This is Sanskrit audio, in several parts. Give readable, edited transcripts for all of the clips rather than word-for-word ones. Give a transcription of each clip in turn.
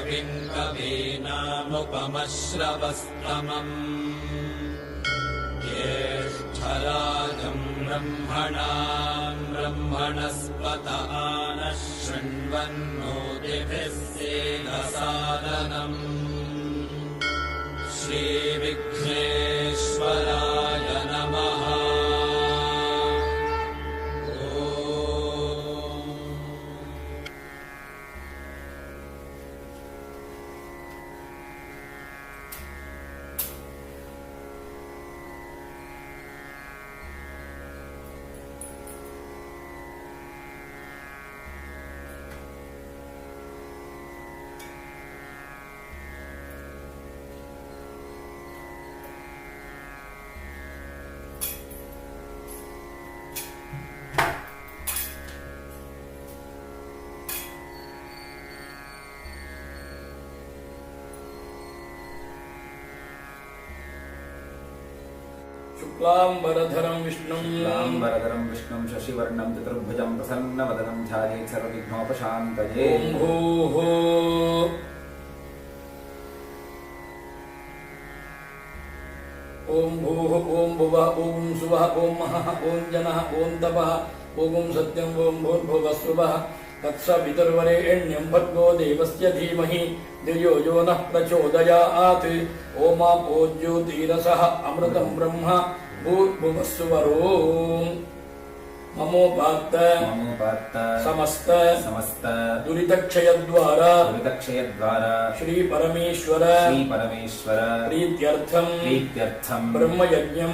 कविम् कवीनामुपमश्रवस्तमम् ज्येष्ठराजम् ब्रह्मणस्पत नः शृण्वन्नोतिभिः सेदसादनम् श्रीविघ्नेश्वराय नमः। शुक्लांबरधरं विष्णुं शशिवर्णं चतुर्भुजं प्रसन्नवदनं ध्यायेत् सर्वविघ्नोपशान्तये। ॐ भूः ॐ भूः ॐ भुवः ॐ सुवः ॐ महः ॐ जनः ॐ तपः ॐ सत्यं ॐ भूर्भुवस्सुवः तत्सवितुर्वरेण्यं भर्गो देवस्य धीमहि धियो यो नः प्रचोदयात्। ओमापो ज्योतिरसः अमृतं ब्रह्म भूर्भुवस्सुवरो ममोपात्त समस्त दुरितक्षयद्वारा श्री परमेश्वर प्रीत्यर्थं ब्रह्मयज्ञं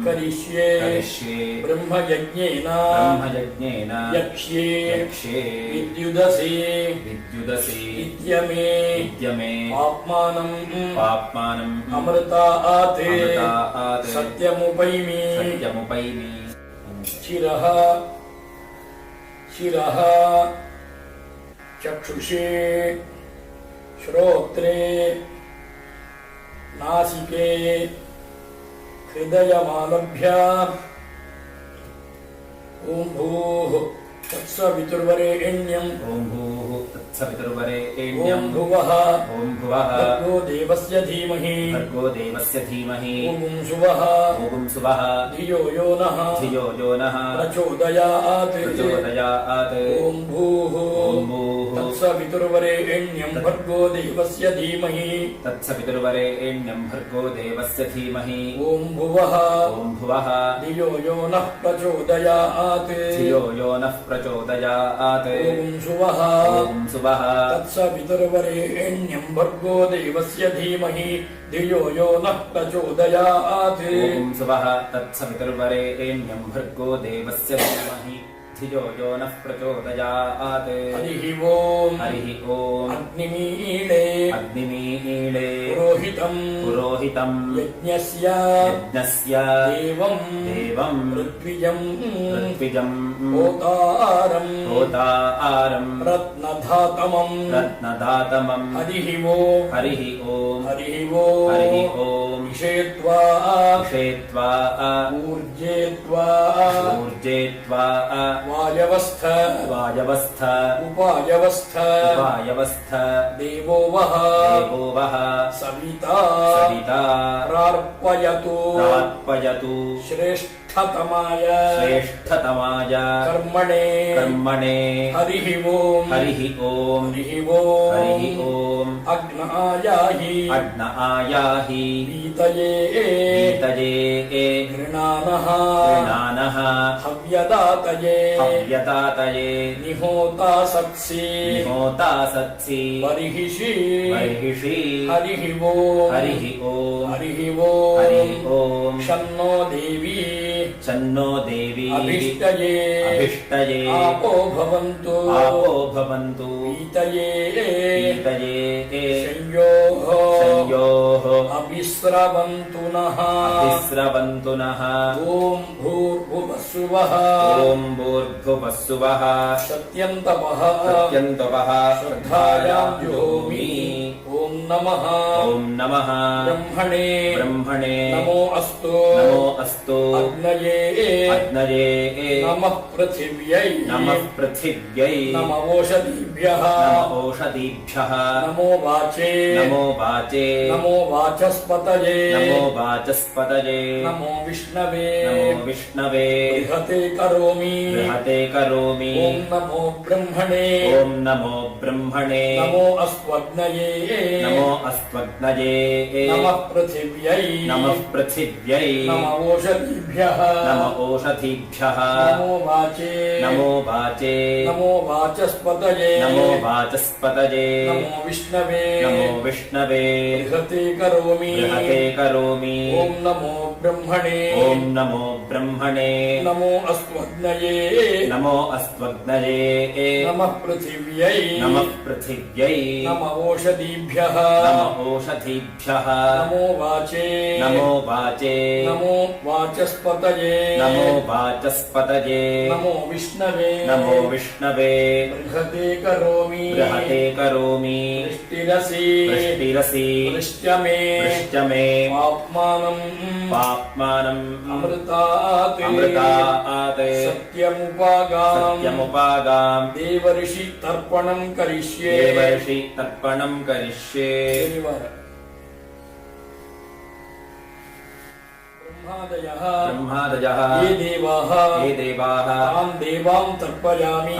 करिष्ये ब्रह्मयज्ञेन यक्ष्ये विद्युदसि इत्यमे पाप्मानम् अमृतात् सत्यमुपैमि शिरः चक्षुषे श्रोत्रे नासिके हृदयमालभ्य ॐ भूः तत्सवितुर्वरेण्यं ॐ भुवः भर्गो देवस्य धीमहि ॐ सुवः धियो यो नः प्रचोदयात् ॐ भूः तत्सवितुर्वरेण्यं भर्गो देवस्य धीमहि ॐ भुवः धियो यो नः प्रचोदयात् ॐ सुवः तत्सवितुर्वरेण्यं भर्गो देवस्य धीमहि धियो यो नः प्रचोदयात् धियो यो नः प्रचोदयात्। हरिः ओम् अग्निमीळे पुरोहितं यज्ञस्य देवं ऋत्विजं होतारं रत्नधातमं हरिः ओम् विषेत्वा ऊर्जेत्वा वायवस्थ उपायवस्थ देवो वः सविता प्रार्पयतु श्रेष्ठतमाय कर्मणे हरिः ओम् अग्नायाहि वीतये गृणानः हव्यदातये निहोता सत्सि बर्हिषि हरिः ओम् शन्नो देवी अभिष्टये आपो भवन्तु वीतये संयोः अभिस्रवन्तु नः ॐ भूर्भुवस्सुवः सत्यन्तपः श्रद्धायां जुहोमि ॐ नमः ॐ नमः ब्रह्मणे ब्रह्मणे नमो अस्तु अग्नये नमः पृथिव्यै नम ओषधीभ्यः नमो वाचे नमो वाचस्पतये नमो विष्णवे बृहते करोमि ॐ नमो ब्रह्मणे नमो अस्त्वग्नये नमः पृथिव्यै नम ओषधीभ्यः नमो वाचे नमो वाचस्पतये नमो विष्णवे बृहते करोमि ॐ नमो ब्रह्मणे नमो अस्त्वग्नये नमः पृथिव्यै नम ओषधीभ्यः नमो वाचे नमो वाचस्पतये नमो विष्णवे बृहते करोमि वृष्टिरसि वृष्ट्यमे पाप्मानम् अमृतात् सत्यमुपागाम् देवर्षि तर्पणं करिष्ये ब्रह्मादयः ये देवाः तान् देवान् तर्पयामि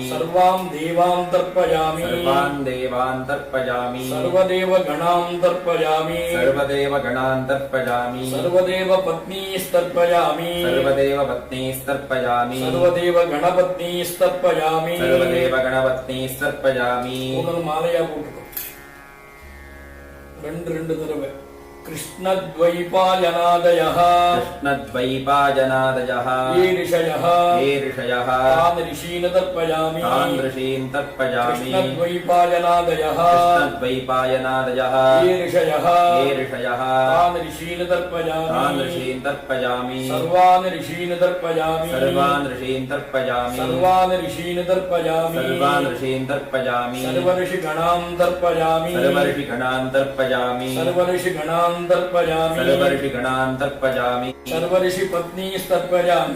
सर्वान् देवान् तर्पयामि सर्वदेव गणान् तर्पयामि सर्वदेव पत्नीस्तर्पयामि सर्वदेव गणपत्नीस्तर्पयामि मालया ரெண்டு தடவை कृष्णद्वैपायनादयः ये ऋषयः तान् ऋषीन् तर्पयामि कृष्णद्वैपायनादयः ये ऋषयः तान् ऋषीन् तर्पयामि सर्वान् ऋषीन् तर्पयामि सर्वऋषिगणान् तर्पयामि सर्वऋषिगणान् तर्पयामि सर्वऋषि पत्नीस्तर्पयामि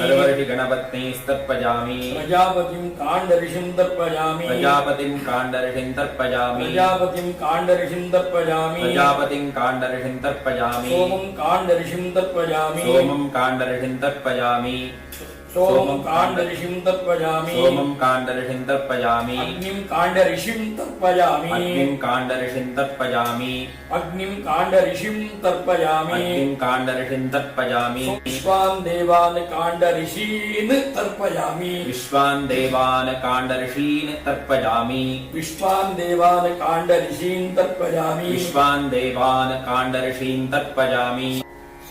सर्वऋषि गणपत्नीस्तर्पयामि प्रजापतिं काण्डऋषिं तर्पयामि सोमं काण्डऋषिं तर्पयामि सोमं काण्डऋषिं तर्पयामि अग्निं काण्डऋषिं तर्पयामि विश्वान् देवान् काण्डऋषीन् तर्पयामि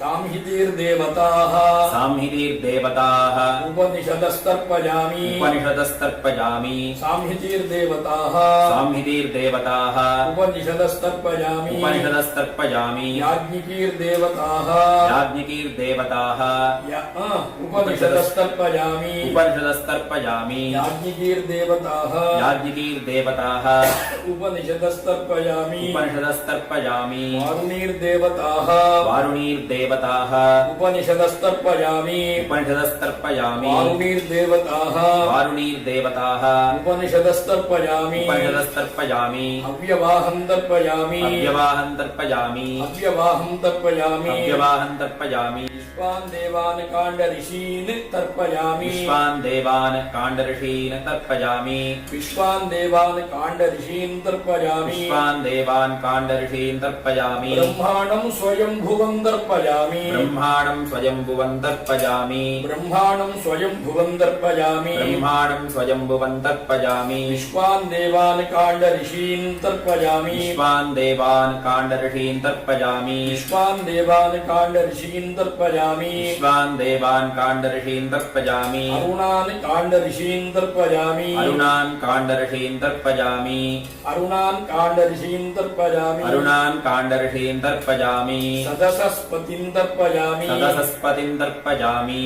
सांहितीर्देवताः उपनिषदस्तर्पयामि सांहितीर्देवताः उपनिषदस्तर्पयामि याज्ञिकीर्देवताः उपनिषदस्तर्पयामि याज्ञिकीर्देवताः उपनिषदस्तर्पयामि वारुणीर्देवताः उपनिषदस्तर्पयामि वारुणीर्देवताः उपनिषदस्तर्पयामि अव्यवाहं तर्पयामि विश्वान् देवान् काण्डऋषीन् तर्पयामि ब्रह्माणं स्वयंभुवं तर्पयामि विश्वान् देवान् काण्डऋषीन् तर्पयामि विश्वान् देवान् काण्डऋषीन् तर्पयामि तर्पयामि विश्वान् देवान् काण्डऋषीन् तर्पयामि अरुणान् काण्डऋषीन् तर्पयामि अरुणान् काण्डऋषीन् तर्पयामि अरुणान् काण्डऋषीन् तर्पयामि अरुणान् काण्डऋषीन् तर्पयामि सदसस्पतिं तर्पयामि सदसस्पतिं तर्पयामि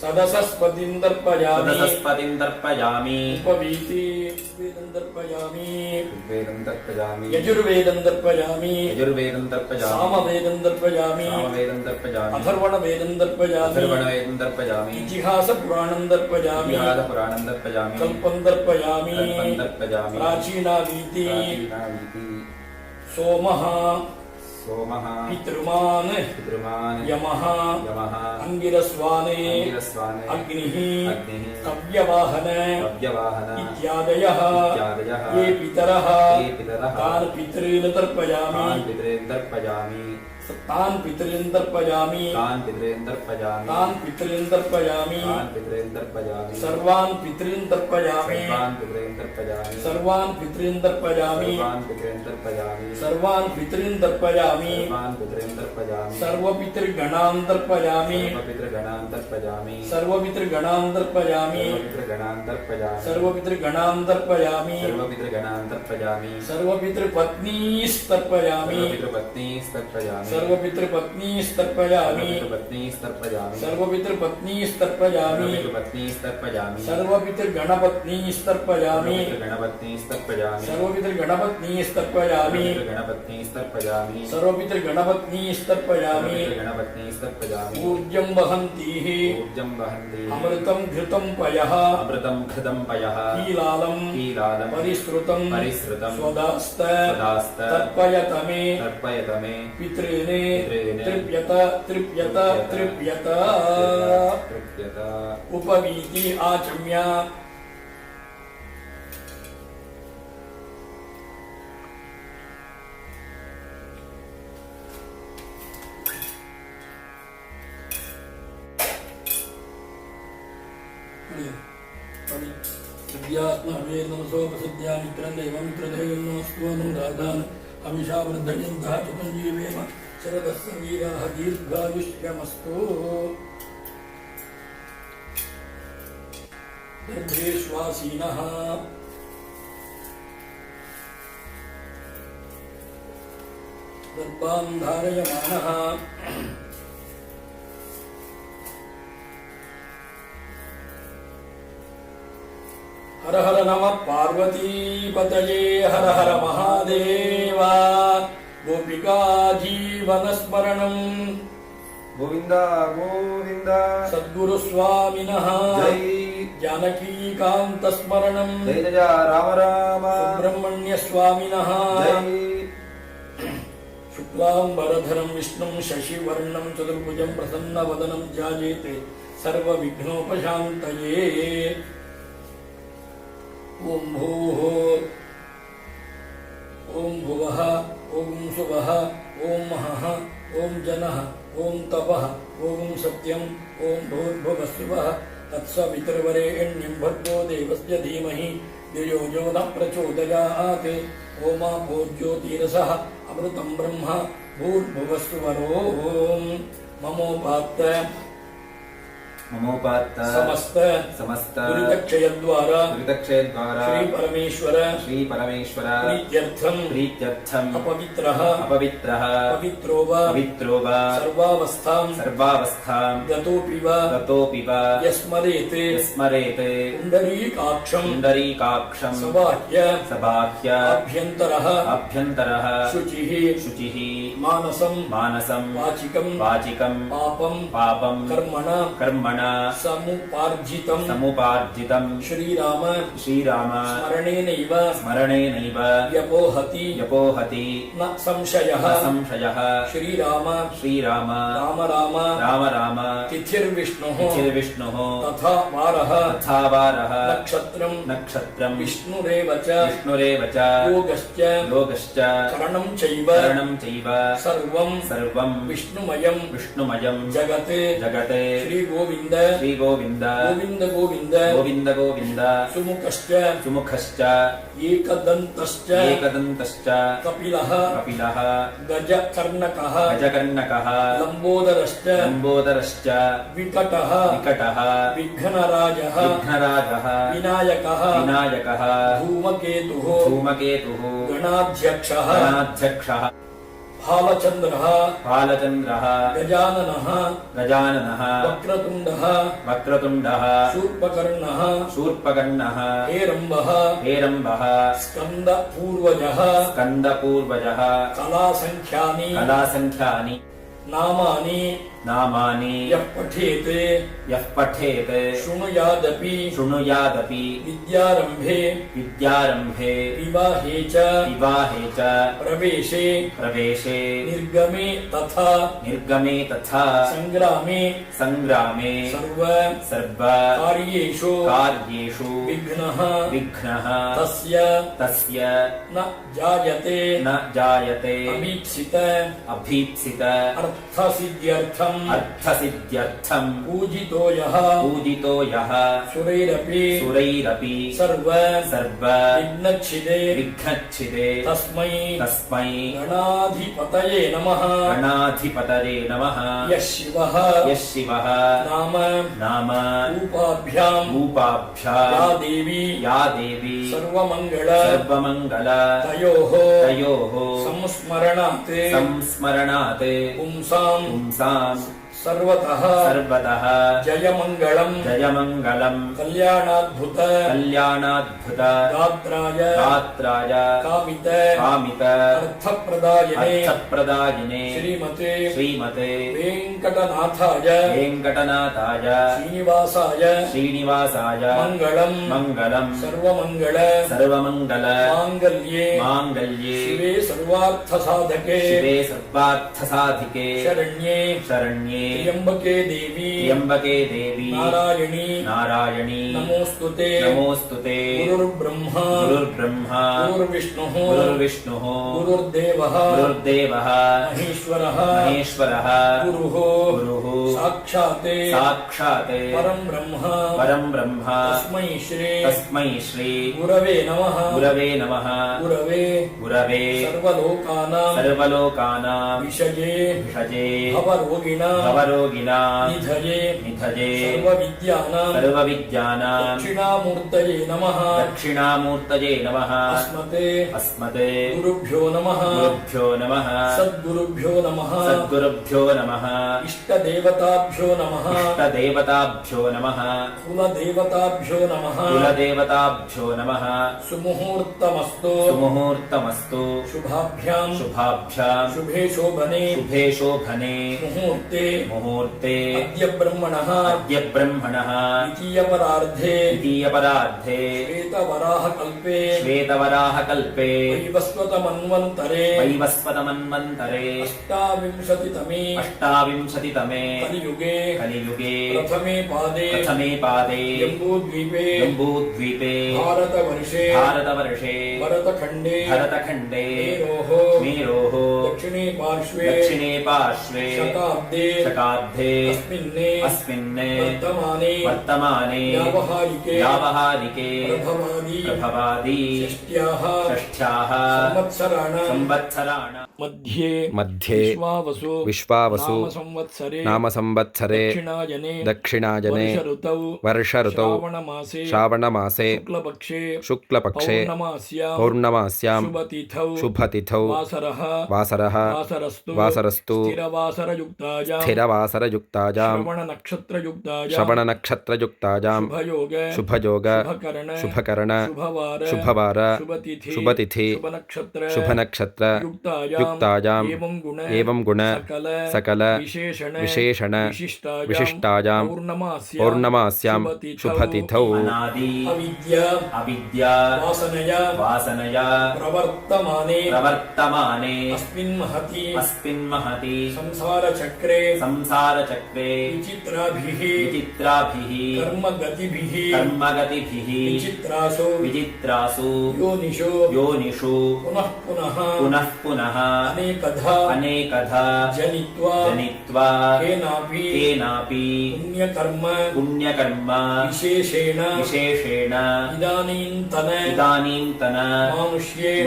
सदसस्पतिं तर्पयामि सदसस्पतिं तर्पयामि उपवीति वेदं तर्पयामि ऋग्वेदं तर्पयामि यजुर्वेदं तर्पयामि यजुर्वेदं तर्पयामि सामवेदं तर्पयामि सामवेदं तर्पयामि अथर्वणवेदं तर्पयामि अथर्वणवेदं तर्पयामि इतिहासपुराणं तर्पयामि इतिहासपुराणं तर्पयामि कल्पं तर्पयामि कल्पं तर्पयामि प्राचीनावीति प्राचीनावीति सोमः सोमः पितृमान् पितृमान् यमः यमः अंगिरस्वान् अंगिरस्वान् अग्निः अग्निः कव्यवाहन कव्यवाहन इत्यादयः इत्यादयः ये पितरः ये पितरः तान् पितॄन् तर्पयामि तान् पितॄन् तर्पयामि तान् पितॄन् तर्पयामि तान् पितॄन् तर्पयामि तान् पितॄन् तर्पयामि तान् पितॄन् तर्पयामि सर्वान् पितॄन् तर्पयामि सर्वान् पितॄन् तर्पयामि सर्वान् पितॄन् तर्पयामि सर्वान् पितॄन् तर्पयामि सर्वान् पितॄन् तर्पयामि सर्वान् पितॄन् तर्पयामि सर्वपितृगणान् तर्पयामि सर्वपितृगणान् तर्पयामि सर्वपितृगणान् तर्पयामि सर्वपितृगणान् तर्पयामि सर्वपितृगणान् तर्पयामि सर्वपितृगणान् तर्पयामि सर्वपितृपत्नीस्तर्पयामि सर्वपितृपत्नीस्तर्पयामि सर्वपितृपत्नीस्तर्पयामि सर्वपितृपत्नीस्तर्पयामि सर्वपितृपत्नीस्तर्पयामि सर्वपितृपत्नीस्तर्पयामि सर्वपितृगणपत्नीस्तर्पयामि सर्वपितृगणपत्नीस्तर्पयामि सर्वपितृगणपत्नीस्तर्पयामि सर्वपितृगणपत्नीस्तर्पयामि सर्वपितृगणपत्नीस्तर्पयामि सर्वपितृगणपत्नीस्तर्पयामि ऊर्जं वहन्तीः ऊर्जं वहन्ति अमृतं घृतं पयः अमृतं घृतं पयः कीलालं कीलालं परिसृतं परिसृतं स्वदास्त स्वदास्त तर्पयत मे तर्पयत मे पितॄने पितॄने तृप्यत तृप्यत तृप्यत तृप्यत उपवीति आचम्य अमिषावृद्धयन्तः चतुञ्जीवेम शरदस्य वीराः दीर्घायुष्यमस्तु गर्भेष्वासीनः गर्भान् धारयमाणः हर हर नमः पार्वतीपतये हर हर महादेव गोपिका जीवनस्मरणम् गोविन्द गोविन्द सद्गुरुस्वामिनः जय जानकीकान्तस्मरणम् जय जय राम राम सुब्रह्मण्यस्वामिनः जय शुक्लाम्बरधरं विष्णुं शशिवर्णं चतुर्भुजं प्रसन्नवदनं ध्यायेत् सर्वविघ्नोपशान्तये ॐ भूः ॐ भुवः ॐ सुवः ॐ महः ॐ जनः ॐ तपः ॐ सत्यम् ॐ भूर्भुवस्सुवः तत्सवितुर्वरेण्यं भर्गो देवस्य धीमहि धियो यो न प्रचोदयात् ओमापो ज्योतिरसः अमृतं ब्रह्म भूर्भुवस्सुवरो ॐ ममोपात्त ममोपात्त समस्त दुरितक्षयद्वारा श्री श्री परमेश्वर प्रीत्यर्थम् अपवित्रः पवित्रो वा सर्वावस्थां गतोऽपि वा यस्मरेत् पुण्डरीकाक्षं सबाह्य अभ्यन्तरः शुचिः मानसं वाचिकं पापं कर्मण समुपार्जितं श्रीराम स्मरणेनैव व्यपोहति न संशयः श्रीराम राम तिथिर्विष्णुः तथा वारः नक्षत्रं विष्णुरेव च योगश्च करणं चैव सर्वं विष्णुमयं जगत् श्रीगोविन्द ಗೋವಿಂದ ಶ್ರೀ ಗೋವಿಂದ ಗೋವಿಂದ ಗೋವಿಂದ ಗೋವಿಂದ ಗೋವಿಂದ ಸುಮುಖಶ್ಚ ಸುಮುಖಶ್ಚ ಏಕದಂತಶ್ಚ ಏಕದಂತಶ್ಚ ಕಪಿಲಃ ಕಪಿಲಃ ಗಜಕರ್ಣಕಃ ಗಜಕರ್ಣಕಃ ಲಂಬೋದರಶ್ಚ ಲಂಬೋದರಶ್ಚ ವಿಕಟಃ ವಿಕಟಃ ವಿಘ್ನರಾಜಃ ವಿಘ್ನರಾಜಃ ವಿನಾಯಕಃ ವಿನಾಯಕಃ ಧೂಮಕೇತುಃ ಧೂಮಕೇತುಃ ಗಣಾಧ್ಯಕ್ಷಃ ಗಣಾಧ್ಯಕ್ಷಃ ಬಾಲಚಂದ್ರಃ ಬಾಲಚಂದ್ರಃ ಗಜಾನನಃ ಗಜಾನನಃ ವಕ್ರತುಂಡಃ ವಕ್ರತುಂಡಃ ಶೂರ್ಪಕರ್ಣಃ ಶೂರ್ಪಕರ್ಣಃ ಹೇರಂಬಃ ಹೇರಂಬಃ ಸ್ಕಂದಪೂರ್ವಜಃ ಸ್ಕಂದಪೂರ್ವಜಃ ಕಲಾಸಂಖ್ಯಾನಿ ಕಲಾಸಂಖ್ಯಾನಿ ನಾಮಾನಿ ನಾಮಾನಿ ಯಃ ಪಠೇತ್ ಯಃ ಪಠೇತ್ ಶೃಣುಯಾದಪಿ ಶೃಣುಯಾದಪಿ ವಿದ್ಯಾರಂಭೆ ವಿದ್ಯಾರಂಭೆ ವಿವಾಹೇ ಚ ವಿವಾಹೇ ಚ ಪ್ರವೇಶೆ ಪ್ರವೇಶೆ ನಿರ್ಗಮೆ ತಥಾ ನಿರ್ಗಮೆ ತಥಾ ಸಂಗ್ರಾಮೆ ಸಂಗ್ರಾಮೆ ಸರ್ವ ಸರ್ವ ಕಾರ್ಯೇಷು ಕಾರ್ಯೇಷು ವಿಘ್ನಃ ವಿಘ್ನಃ ತಸ್ಯ ತಸ್ಯ ನ ಜಾಯತೆ ನ ಜಾಯತೆ ಅಭೀಪ್ಸಿತ ಅಭೀಪ್ಸಿತ ಅರ್ಥಸಿದ್ಧ್ಯರ್ಥಂ ಅರ್ಥಸಿದ್ಧ್ಯರ್ಥಂ ಪೂಜಿತೋ ಯಃ ಪೂಜಿತೋ ಯಃ ಸುರೈರಪಿ ಸುರೈರಪಿ ಸರ್ವ ಸರ್ವ ವಿಘ್ನಚ್ಛಿದೆ ವಿಘ್ನಚ್ಛಿದೆ ತಸ್ಮೈ ತಸ್ಮೈ ಗಣಾಧಿಪತಯೇ ನಮಃ ಗಣಾಧಿಪತಯೇ ನಮಃ ಯಃ ಶಿವಃ ಯಃ ಶಿವಃ ನಾಮ ನಾಮ ರೂಪಾಭ್ಯಾಂ ರೂಪಾಭ್ಯಾಂ ಯಾ ದೇವಿ ಯಾ ದೇವಿ ಸರ್ವಮಂಗಳ ಸರ್ವಮಂಗಲ ತಯೋಃ ತಯೋಃ ಸಂಸ್ಮರಣಾತ್ ಸಂಸ್ಮರಣಾತ್ ಪುಂಸಾಂ ಪುಂಸಾಂ ಸರ್ವತಃ ಸರ್ವತಃ ಜಯಮಂಗಳಂ ಜಯಮಂಗಲಂ ಕಲ್ಯಾಣಾದ್ಭುತ ಕಲ್ಯಾಣಾದ್ಭುತ ಗಾತ್ರಾಯ ಗಾತ್ರಾಯ ಕಾಮಿತ ಕಾಮಿತ ಅರ್ಥಪ್ರದಾಯನೆ ಅರ್ಥಪ್ರದಾಯಿನೇ ಶ್ರೀಮತೆ ಶ್ರೀಮತೆ ವೆಂಕಟನಾಥಾಯ ವೆಂಕಟನಾಥಾಯ ಶ್ರೀನಿವಾಸಾಯ ಶ್ರೀನಿವಾಸಾಯ ಮಂಗಳಂ ಮಂಗಲಂ ಸರ್ವಮಂಗಳ ಸರ್ವಮಂಗಲ ಮಾಂಗಲ್ಯೆ ಮಾಂಗಲ್ಯೆ ಶಿವೆ ಸರ್ವಾರ್ಥಸಾಧಕೆ ಶಿವೆ ಸರ್ವಾರ್ಥಸಾಧಿಕೆ ಶರಣ್ಯೇ ಶರಣ್ಯೇ ತ್ರ್ಯಂಬಕೆ ದೇವಿ ತ್ರ್ಯಂಬಕೆ ದೇವಿ ನಾರಾಯಣಿ ನಾರಾಯಣಿ ನಮೋಸ್ತುತೆ ನಮೋಸ್ತುತೆ ಗುರುರ್ಬ್ರಹ್ಮ ಗುರುರ್ಬ್ರಹ್ಮ ಗುರುರ್ವಿಷ್ಣುಃ ಗುರುರ್ವಿಷ್ಣುಃ ಗುರುರ್ದೇವಃ ಗುರುರ್ದೇವಃ ಮಹೇಶ್ವರಃ ಮಹೇಶ್ವರಃ ಗುರುಃ ಗುರುಃ ಸಾಕ್ಷಾತ್ ಸಾಕ್ಷಾತ್ ಪರಂ ಬ್ರಹ್ಮ ಪರಂ ಬ್ರಹ್ಮ ತಸ್ಮೈ ಶ್ರೀ ತಸ್ಮೈ ಶ್ರೀ ಗುರವೇ ನಮಃ ಗುರವೇ ನಮಃ ಗುರವೇ ಗುರವೇ ಸರ್ವಲೋಕಾನಾಂ ಸರ್ವಲೋಕಾನಾಂ ವಿಷಯೇ ವಿಷಜೇ ಭವರೋಗಿಣಾಂ ಭವರೋಗಿಣಾಂ ನಿಧಯೇ ನಿಧಜೇ ಸರ್ವವಿದ್ಯಾನಾಂ ಸರ್ವವಿದ್ಯಾನಾಂ ದಕ್ಷಿಣಾಮೂರ್ತಯೇ ನಮಃ ದಕ್ಷಿಣಾಮೂರ್ತಯೇ ನಮಃ ಅಸ್ಮತೆ ಅಸ್ಮತೆ ಗುರುಭ್ಯೋ ನಮಃ ಗುರುಭ್ಯೋ ನಮಃ ಸದ್ಗುರುಭ್ಯೋ ನಮಃ ಸದ್ಗುರುಭ್ಯೋ ನಮಃ ಇಷ್ಟದೇವತಾಭ್ಯೋ ನಮಃ ಇಷ್ಟದೇವತಾಭ್ಯೋ ನಮಃ ಕುಲದೇವತಾಭ್ಯೋ ನಮಃ ಕುಲದೇವತಾಭ್ಯೋ ನಮಃ ಸುಮುಹೂರ್ತಮಸ್ತು ಸುಮುಹೂರ್ತಮಸ್ತು ಶುಭಾಭ್ಯಾಂ ಶುಭಾಭ್ಯಾಂ ಶುಭೇ ಶೋಭನೆ ಶುಭೇ ಶೋಭನೆ ಮುಹೂರ್ತೆ ಮುಹೂರ್ತೆ ಅದ್ಯ ಬ್ರಹ್ಮಣಃ ಅದ್ಯ ಬ್ರಹ್ಮಣಃ ದ್ವಿತೀಯವರಾರ್ಧೆ ದ್ವಿತೀಯಪರಾರ್ಧೆ ಶ್ವೇತವರಾಹಕಲ್ಪೆ ಶ್ವೇತವರಾಹಕಲ್ಪೆ ವೈವಸ್ವತಮನ್ವಂತರೆ ವೈವಸ್ವತಮನ್ವಂತರೆ ಅಷ್ಟಾವಿಂಶತಿತಮೇ ಅಷ್ಟಾವಿಂಶತಿತಮೇ ಕಲಿಯುಗೆ ಕಲಿಯುಗೆ ಪ್ರಥಮೇ ಪಾದೆ ಪ್ರಥಮೇ ಪಾದೆ ಜಂಬೂದ್ವೀಪೆ ಜಂಬೂದ್ವೀಪೆ ಭಾರತವರ್ಷೆ ಭಾರತವರ್ಷೆ ಭರತಖಂಡೇ ಭರತಖಂಡೇ ಮೇರೋಃ ಮೇರೋಃ ದಕ್ಷಿಣೇ ಪಾರ್ಶ್ವೆ ದಕ್ಷಿಣೇ ಪಾರ್ಶ್ವೆ ಶತಾಬ್ದೆ ಶತಾಬ್ಧे अस्मिन्ने अस्मिन्ने वर्तमाने वर्तमाने व्यावहारिके प्रभवादि षष्ठ्याः संवत्सराणां मध्ये विश्वावसु नाम संवत्सरे दक्षिणायने वर्ष ऋतौ श्रावणमासे शुक्लपक्षे पौर्णमास्यां शुभतिथौ वासरः वासरस्तु स्थिरवासरयुक्तायां श्रवणनक्षत्रयुक्तायां शुभयोग शुभकरण शुभवार शुभतिथि शुभनक्षत्र युक्तायां एवं गुण सकल विशेषण विशिष्टायां पौर्णमास्यां शुभतिथौ अविद्या वासनया प्रवर्तमाने अस्मिन्महति संसारचक्रे विचित्राभिः कर्मगतिभिः विचित्रासु योनिषु पुनः अनेकधा जनित्वा केनापि पुण्यकर्म विशेषेण इदानीन्तन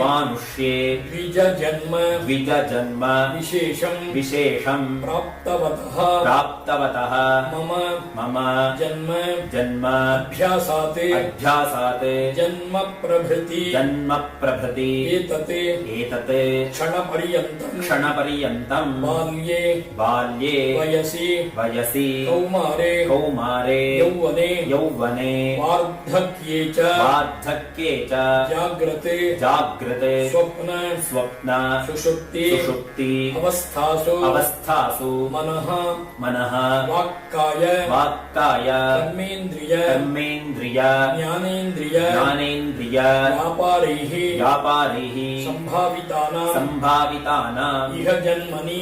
मानुष्ये द्विजजन्म विशेषं प्राप्तवतः मम जन्म अभ्यासात् जन्म प्रभृति एतत् क्षणपर्यन्तं बाल्ये वयसि कौमारे यौवने वार्धक्ये च जाग्रते स्वप्न सुषुप्ति अवस्थासु मनः वाक्काय कर्मेन्द्रिय ज्ञानेन्द्रिय व्यापारैः संभावितानां इह जन्मनि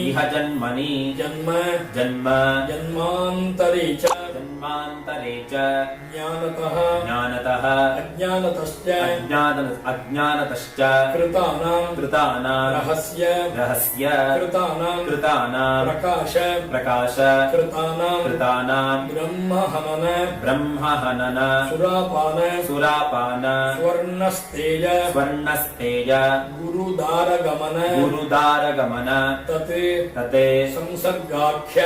जन्मान्तरे च ज्ञानतः अज्ञानतश्च कृतानां रहस्य कृतानां प्रकाश कृतानां ब्रह्महनन सुरापान स्वर्णस्तेज गुरुदारगमन तत् संसर्गाख्य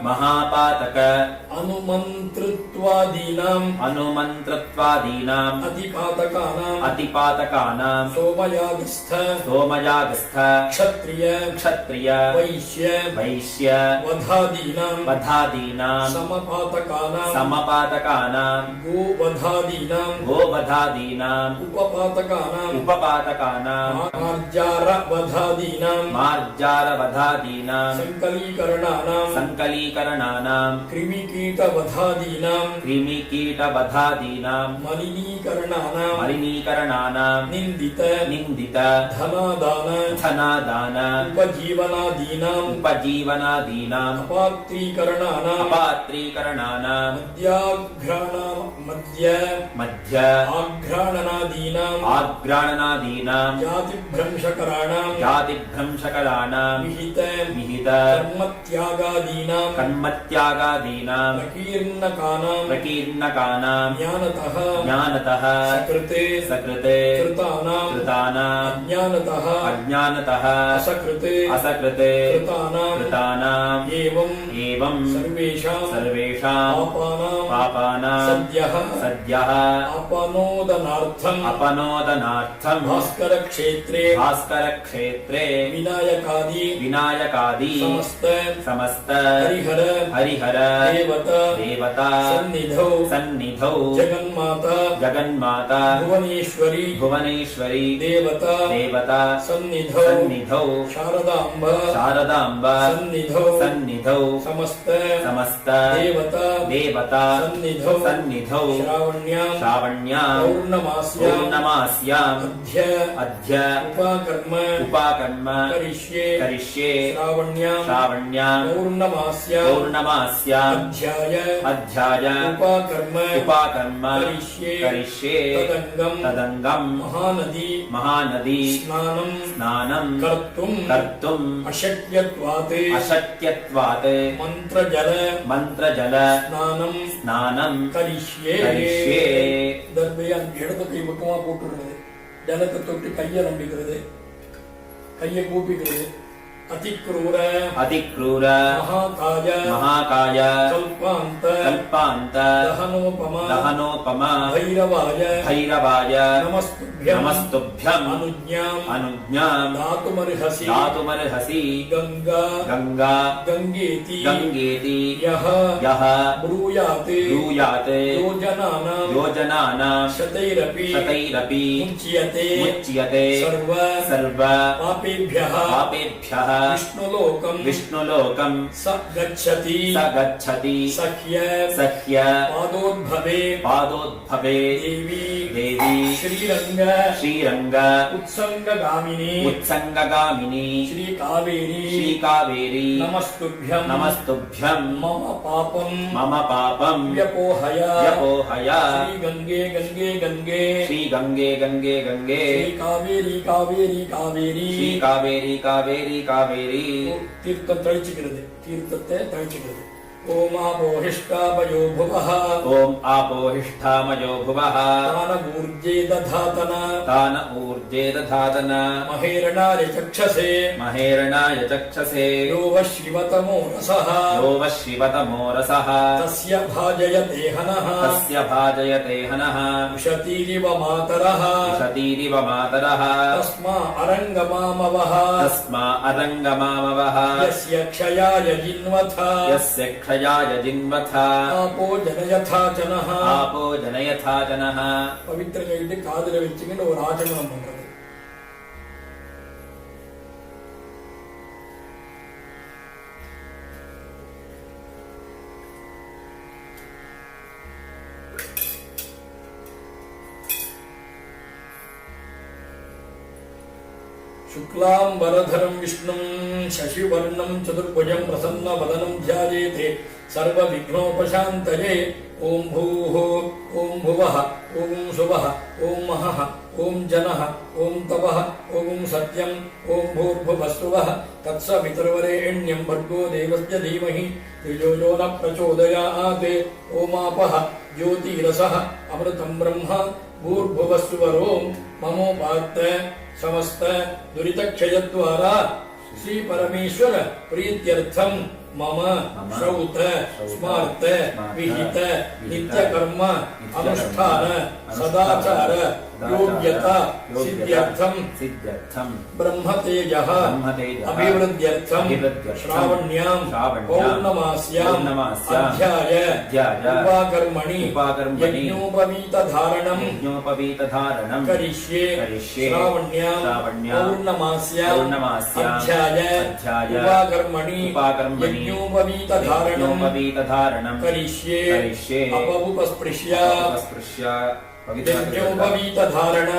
महापातक अनुमन्त्रत्वादीनां अतिपातकानां सोमयागस्थ क्षत्रिय वैश्य वधादीनां समपातकानां गोवधादीनां उपपातकानां मार्जारवधादीनां संकलीकरणानां कृमिकीटवधादीनां मलिनीकरणानां निन्दित धनादान उपजीवनादीनां अपात्रीकरणानां मध्य आघ्राणनादीनां जातिभ्रंशकराणां विहित कर्मत्यागादीनां प्रकीर्णकानां ज्ञानतः सकृते कृतानां अज्ञानतः असकृते कृतानां एवं सर्वेषां पापानां सद्यः अपनोदनार्थं भास्करक्षेत्रे विनायकादि समस्त हरिहर देवता सन्निधौ जगन्माता भुवनेश्वरी देवता सन्निधौ शारदाम्ब सन्निधौ समस्त देवता सन्निधौ श्रावण्यां पौर्णमास्याम् अद्य उपाकर्म करिष्ये श्रावण्यां पौर्णमास्याम् अध्याय उपाकर्म करिष्ये तदङ्गम् महानदी स्नानं कर्तुम् अशक्यत्वात् मंत्रजल स्नानं करिष्ये தர்பையை இடது கை பக்கமா போட்டுடுறது, ஜலத்தை தொட்டு கையை நம்பிக்கிறது, கையை கூப்பிக்கிறது. अतिक्रूर महाकाय कल्पान्त दहनोपम भैरवाय नमस्तुभ्यम् अनुज्ञां दातुमर्हसि गंगा गंगेति यः ब्रूयात् योजनानां शतैरपि मुच्यते सर्व पापेभ्यः विष्णुलोकं स गच्छति सख्य पादोद्भवे देवी श्रीरंग श्रीरंग उत्संगगामिनी उत्संगगामिनी श्रीकावेरी नमस्तुभ्यं मम पापं व्यपोहय श्रीगंगे श्रीकावेरी तीर्थம் தழிச்சுகிறது தீர்த்தத்தை தழிச்சுகிறது ओम आपोहिष्ठामयो भुवः ओम आपोहिष्ठामयो भुवः तान ऊर्जे दधातन महेरणाय चक्षसे यो वः शिवतमो रसः तस्य भाजयते हनः उशतीरिव मातरः तस्मा अरंगमामवः यस्य क्षयाय जिन्वथ आपो जनयथा जनः पवित्र கையிட்டு காதுல வெச்சிட்டு ஒரு ஆச்சமனம் பண்றது. शुक्लां वरधरं विष्णुं शशिवर्णं चतुर्भुजं प्रसन्नवदनं ध्यायेत् सर्वविघ्नोपशान्तये ओम भूः ओम भुवः ओम शुभः ओम महः ओम जनः ओम तपः ओम सत्यं ओम भूर्भुवस्सुवः तत्सवितुर्वरेण्यं भर्गो देवस्य धीमहि धियो यो न प्रचोदयात् ओमापः ज्योतिरसः अमृतं ब्रह्म भूर्भुवस्सुवरों ममोपात्त समस्त दुरितक्षयद्वारा श्री परमेश्वर प्रीत्यर्थं मम श्रौत स्मार्त विहित नित्य कर्म अनुष्ठान सदाचार योग्यता सिद्ध्यर्थं ब्रह्म तेजः अभिवृद्ध्यर्थं श्रावण्यां पौर्णमास्यां अध्याय उपाकर्मणि यज्ञोपवीतधारणं करिष्ये श्रावण्यां पौर्णमास्यां अध्याय उपाकर्मणि यज्ञोपवीतधारणं करिष्ये अपवुपस्पृश्य यज्ञोपवीतधारण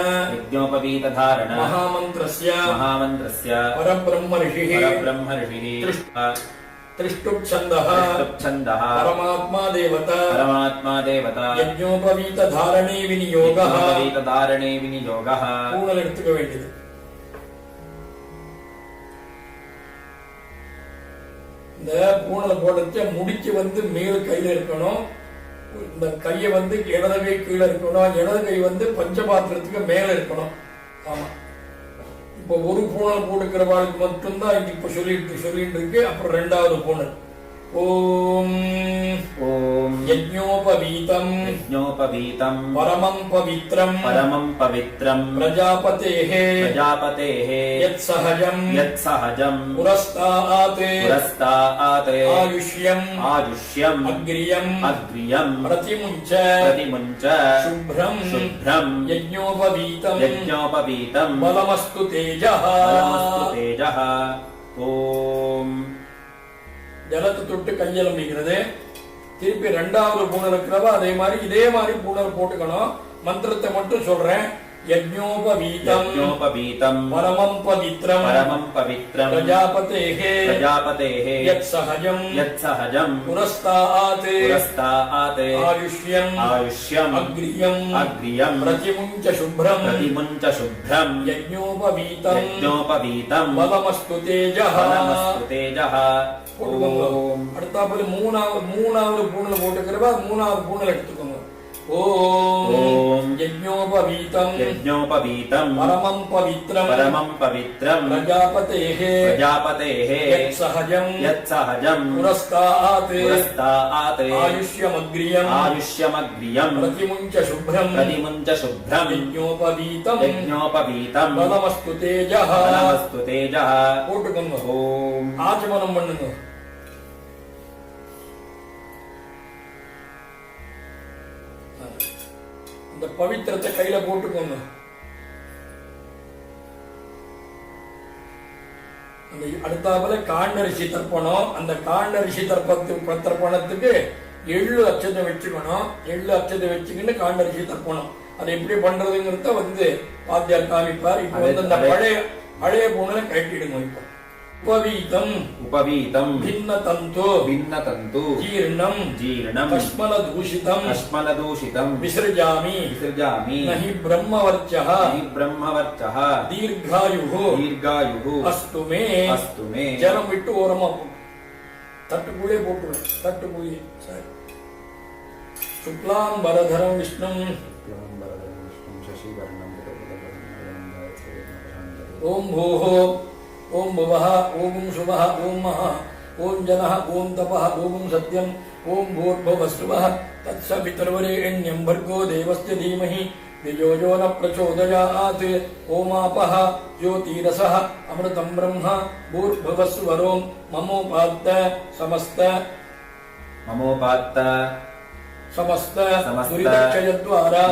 महामन्त्रस्य परब्रह्मर्षिः त्रिष्टुप्छन्दः परमात्मा देवता यज्ञोपवीतधारणे विनियोगः पूर्ण எடுத்துக்க வேண்டியது. இந்த பூணல் போடுறதுக்கு முடிச்சு வந்து மேல் கையில இருக்கணும். இந்த கையை வந்து இடது கை கீழே இருக்கணும். இடது கை வந்து பஞ்சபாத்திரத்துக்கு மேல இருக்கணும். ஆமா, இப்போ ஒரு பூணல் போட்டுக்கிறவாளுக்கு மட்டும்தான் இது இப்ப சொல்லிட்டு இருக்கு. அப்புறம் ரெண்டாவது பூணல் ஓம் ஓம் யஜ்ஞோபவீதம் பரமம் பவித்ரம் பிரஜாபதேஹ யத்சஹஜம் புரஸ்தாத் ஆயுஷ்யம் அக்ரியம் பிரதிமுஞ்ச சுப்ரம் யஜ்ஞோபவீதம் பலமஸ்து தேஜः. ஓம் ஜலத்தை தொட்டு கையெலம்பிக்கிறது. திருப்பி ரெண்டாவது பூணல் இருக்கிறவா அதே மாதிரி இதே மாதிரி பூணல் போட்டுக்கணும். மந்திரத்தை மட்டும் சொல்றேன். यज्ञोपवीतम् परमं पवित्रम् प्रजापतेः यत्सहजम् पुरस्तात् आयुष्यम् अग्रियम् प्रतिमुञ्च शुभ्रम् यज्ञोपवीतम् बलमस्तु तेजः. அடுத்தாப்புல மூணாவது பூணல் போட்டுக்கிறவா மூணாவது பூணல் எடுத்துக்கோங்க. ஓம் யஜ்ஞோபவீதம் பரமம் பவித்ரம் பிரஜாபதேஹ யத்சஹஜம் புரஸ்தாத் ஆயுஷ்யம் அக்ரியம் பிரதிமுஞ்ச சுப்ரம் யஜ்ஞோபவீதம் பலமஸ்து தேஜः. போட்டுக்கோங்க. ஓம் ஆச்சமனம் பண்ணுங்க. இந்த பவித்திரத்தை கையில போட்டுக்கோங்க. அந்த அடுத்தாப்புல காண்டரிசி தர்ப்பணம். அந்த காண்டரிசி தர்ப்பணத்துக்கு எள்ளு அச்சத்தை வச்சுக்கணும். எள்ளு அச்சத்தை வச்சுக்கிட்டு காண்டரிசி தர்ப்பணம். அதை எப்படி பண்றதுங்கிறத வந்து வாத்தியார் காமிப்பார். இப்ப வந்து அந்த பழைய பூணலை கட்டிடுங்க. இப்ப उपवीतम् उपवीतम् भिन्नतन्तु भिन्नतन्तु जीर्णम् जीर्णम् कश्मलदूषितम् कश्मलदूषितम् विसृजामि विसृजामि नहि ब्रह्मवर्चः दीर्घायुः अस्तु मे जलम विट्टु ओरमा तट्टुकुळे पोट्टु तट्टुकुळे सरी शुक्लांबरधरं विष्णुं ओम भूः ओम भुवः ओम शुभः ओम महः ओम जनः ओम तपः ओम सत्यम् ओम भूर्भुवस्सुवः तत्सवितुर्वरेण्यं भर्गो देवस्य धीमहि धियो यो न प्रचोदयात् ओमापः ज्योतिरसः अमृतं ब्रह्म भूर्भुवस्सुवरों ममोपात्त समस्त दुरितक्षयद्वारा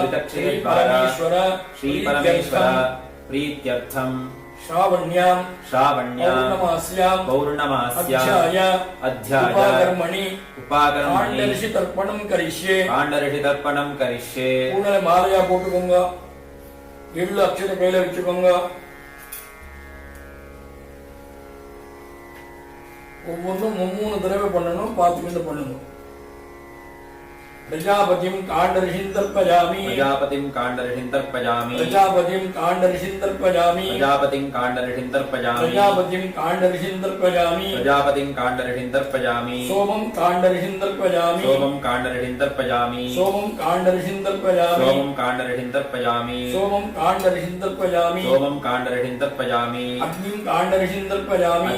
श्री परमेश्वर प्रीत्यर्थम् श्रावण्यां पौर्णमास्यां अध्याय उपाकर्मणि काण्डऋषि तर्पणं करिष्ये पूनले मालया पोट्टुकोंगा एळ्ळु अक्षते कैला वेच्चुकोंगा ஒவ்வொன்றும் 3 தடவை பண்ணணும் பார்த்துக்கிட்டு பண்ணணும் प्रजापतिं काण्डऋषिं तर्पयामि सोमं काण्डऋषिं तर्पयामि सोमं काण्डऋषिं तर्पयामि अग्निं काण्डऋषिं तर्पयामि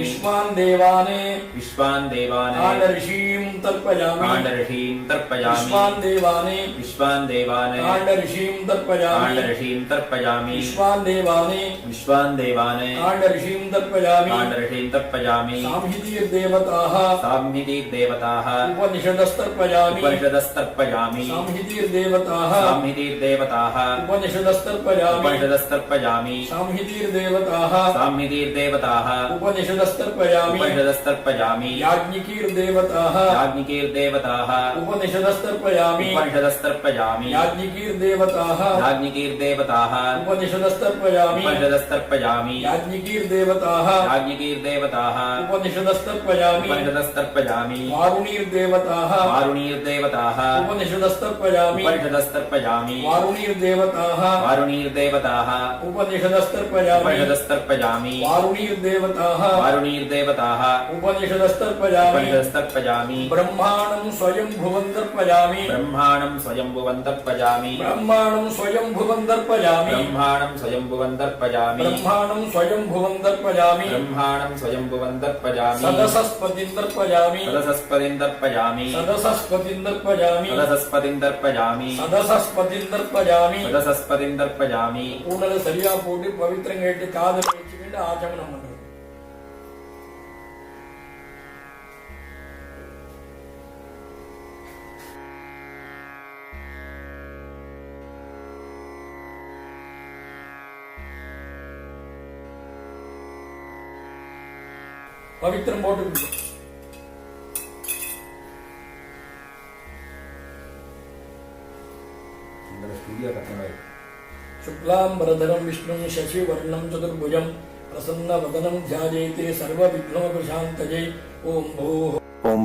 विश्वान् देवाने काण्डऋषिं तर्पयामि विश्वान् देवाने काण्डऋषिं तर्पयामि विश्वान् देवाने काण्डऋषिं तर्पयामि साम्हितिर्देवताः उपनिषदस्तर्पयामि साम्हितिर्देवताः उपनिषदस्तर्पयामि साम्हितिर्देवताः उपनिषदस्तर्पयामि याज्ञिकीर्देवताः उपनिषदस्तर्पयामि याज्ञिकीर्देवताः उपनिषदस्तर्पयामि याज्ञिकीर्देवताः उपनिषदस्तर्पयामि वारुणीर्देवताः उपनिषदस्तर्पयामि वारुणीर्देवताः उपनिषदस्तर्पयामि वारुणीर्देवताः उपनिषदस्तर्पयामि ब्रह्माणं स्वयंभुवं तर्पयामि सदसस्पतिं तर्पयामि पूनल सरिया पोट्टु पवित्रं केट्टु कादल वेच्चुकोंडु आचमनं पण्णुंगा पवित्रं पोट्टु शुक्लांबरधरं विष्णुं शशिवर्णं चतुर्भुजं प्रसन्नवदनं ध्यायेते सर्वविघ्नोपशान्तये ओम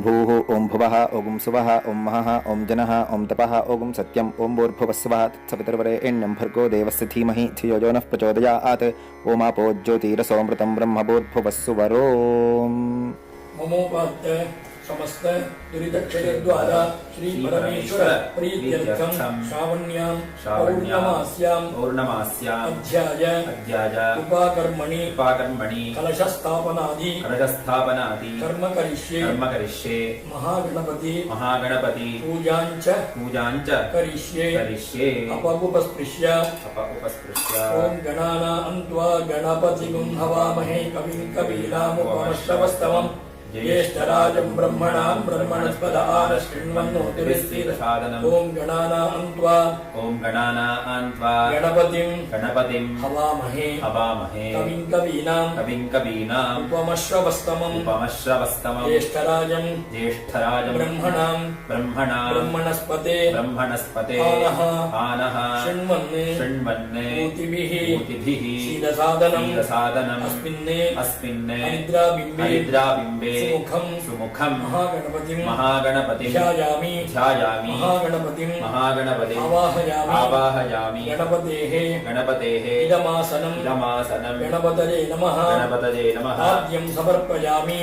भूः ओम भुवः ओम सुवः ओम महः ओम जनः ओम तपः ओम सत्यम् ओम भूर्भुवस्सुवः तत्सवितुर्वरेण्यं भर्गो देवस्य धीमहि धियो यो नः प्रचोदयात् ओमापो ज्योतिरसोऽमृतं ब्रह्म भूर्भुवस्सुवरों ममोपात्त समस्त दुरितक्षयद्वारा श्री परमेश्वर प्रीत्यर्थं श्रावण्यां पौर्णमास्यां अध्याय उपाकर्मणि कलशस्थापनादि कर्म करिष्ये महागणपति पूजाञ्च करिष्ये अपगुपस्पृश्य ओम गणानां त्वा गणपतिं हवामहे कविं कवीनामुपमश्रवस्तमम् ज्येष्ठराजं ब्रह्मणां ब्रह्मणस्पद शीर्षादनम् ॐ गणानां त्वा ॐ गणानां त्वा गणपतिं हवामहे कविं कवीनाम् उपमश्रवस्तमम् ज्येष्ठराजं ब्रह्मणां ब्रह्मणस्पते आनः शृण्वन् ऊतिभिः शीलसादनम् अस्मिन् हरिद्राबिम्बे सुमुखं महागणपतिं ध्यायामि महागणपतिं आवाहयामि गणपतेः इदमासनं गणपतये नमः पाद्यं समर्पयामि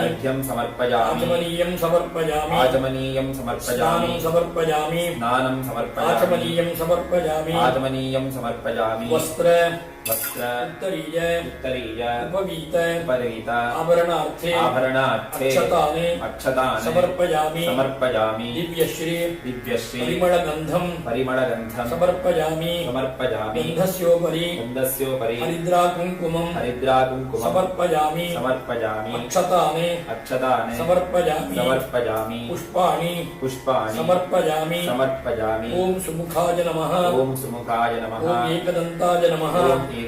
अर्घ्यं समर्पयामि आचमनीयं समर्पयामि स्नानं समर्पयामि आचमनीयं समर्पयामि वस्त्र उत्तरीय उपवीत आभरणार्थे अक्षतानि समर्पयामि दिव्यश्री परिमलगन्धं समर्पयामि गन्धस्योपरि हरिद्राकुङ्कुमं समर्पयामि अक्षतानि समर्पयामि पुष्पाणि समर्पयामि ॐ सुमुखाय नमः ॐ एकदन्ताय नमः ॐ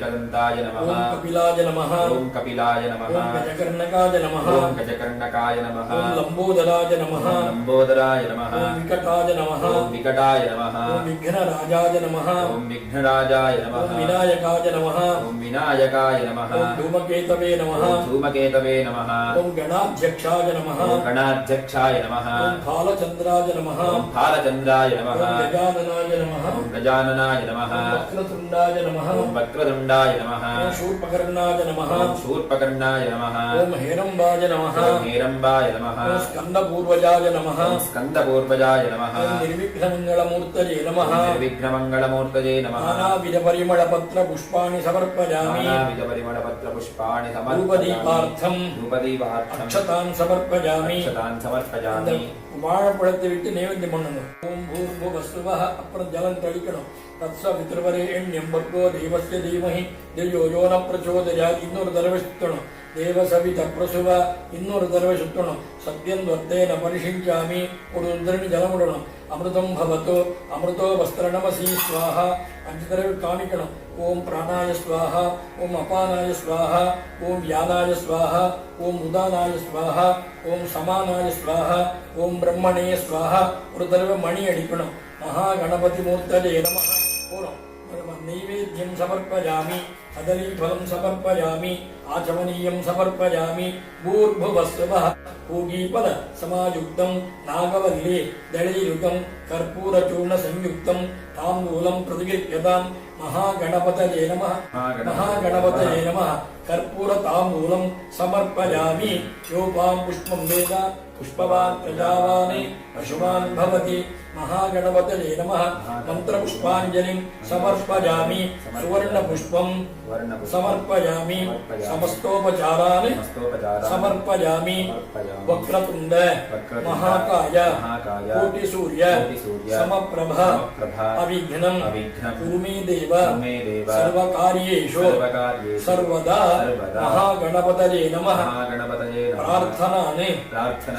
कपिलाय नमः ॐ गजकर्णकाय नमः ॐ ॐ लम्बोदराय नमः ॐ विकटाय नमः ॐ विघ्नराजाय नमः ॐ विनायकाय नमः ॐ धूमकेतवे नमः ॐ गणाध्यक्षाय नमः ॐ फालचन्द्राय नमः ॐ गजाननाय नमः ॐ वक्रतुण्डाय नमः ॐ शूर्पकर्णाय नमः ॐ हेरम्बाय नमः ॐ स्कन्दपूर्वजाय नमः ॐ निर्विघ्नमङ्गलमूर्तये नमः नानाविधपरिमलपत्रपुष्पाणि समर्पयामि धूपदीपार्थम् अक्षतान् समर्पयामि வாழைப்பழத்தை விட்டு நைவேத்தியம் பண்ணணும் ஓம் பூர்வசுவः அப்புறம் ஜலம் தெளிக்கணும் தத்சவித்ருவரேண்யம் பர்கோ தேவஸ்ய தீமஹி தியோ யோ ந பிரச்சோதயாத் இன்னொரு தடவை சுத்தணும் தேவசவித பிரசுவ இன்னொரு தடவை சுத்தணும் சத்யம் வர்த்தேன பரிஷிஞ்சாமி ஒரு உதிரணி ஜலம் விடணும் அமிர்தம் பவத்து அமிர்தோ வஸ்திரணமசி ஸ்வாஹா 5 தடவை காமிக்கணும் ஓம் பிராணாய ஸ்வாஹா ஓம் அபானாய ஸ்வாஹா ஓம் யானாய ஸ்வாஹா ஓம் உதானாய ஸ்வாஹா ஓம் சமானாய ஸ்வாஹா ஓம் பிரம்மணே ஸ்வாஹா ஒரு தடவை மணி அடிக்கணும் மகாகணபதி மூர்த்தஜே நமः போறோம் नैवेद्यं समर्पयामि कदलीफलं समर्पयामि आचमनीयं समर्पयामि भूर्भुवस्वः पूगीफल समायुक्तं नागवल्ली दलैयुतं कर्पूरचूर्णसंयुक्तं ताम्बूलं प्रतिगृह्यतां महागणपतये नमः कर्पूरताम्बूलं समर्पयामि योपां पुष्पं वेद पुष्पवान् प्रजावान् पशुमान् भवति महागणपतये नमः मन्त्रपुष्पाञ्जलिं समर्पयामि सुवर्णपुष्पं समर्पयामि समस्तोपचारान् समर्पयामि वक्रतुण्ड महाकाय कोटिसूर्य समप्रभ अविघ्नं कुरु देव सर्वकार्येषु सर्वदा महागणपतये नमः प्रार्थनानि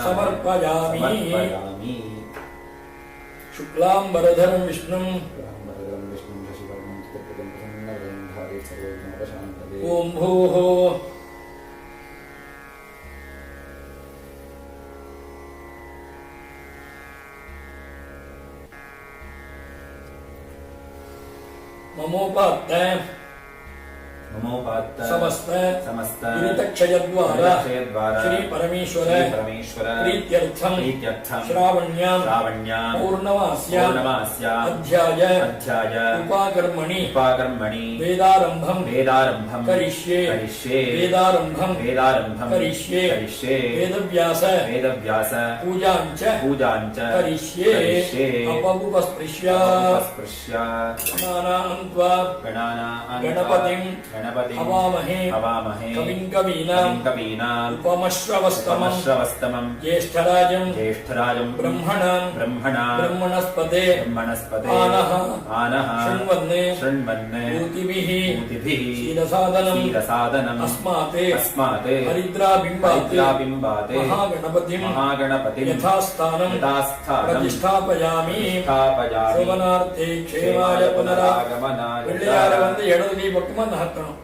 समर्पयामि शुक्लाम्बरधरं विष्णुं ॐ भूः ममोपात्त समस्त विरितक्षयद्वारा श्री परमेश्वर प्रीत्यर्थं श्रावण्यां पूर्णमास्य अध्याय उपाकर्मणि वेदारम्भं करिष्ये वेदारम्भं करिष्ये वेदव्यास पूजाञ्च करिष्ये अपमुपस्पृश्य गणानां त्वा गणपतिं गणपतिम् हवामहे हवामहे कविं कवीनाम् कवीनाम् उपमश्रवस्तमम् ज्येष्ठराजम् ब्रह्मणाम् ब्रह्मणस्पते आनः शृण्वन् ऊतिभिः क्षीरसादनम् अस्मात् हरिद्राबिम्बात् महागणपतिम् यथास्थानम् प्रतिष्ठापयामि शोभनार्थे क्षेमाय पुनरागमनाय பிள்ளையார இடது கை பக்கமா நகர்த்தணும்.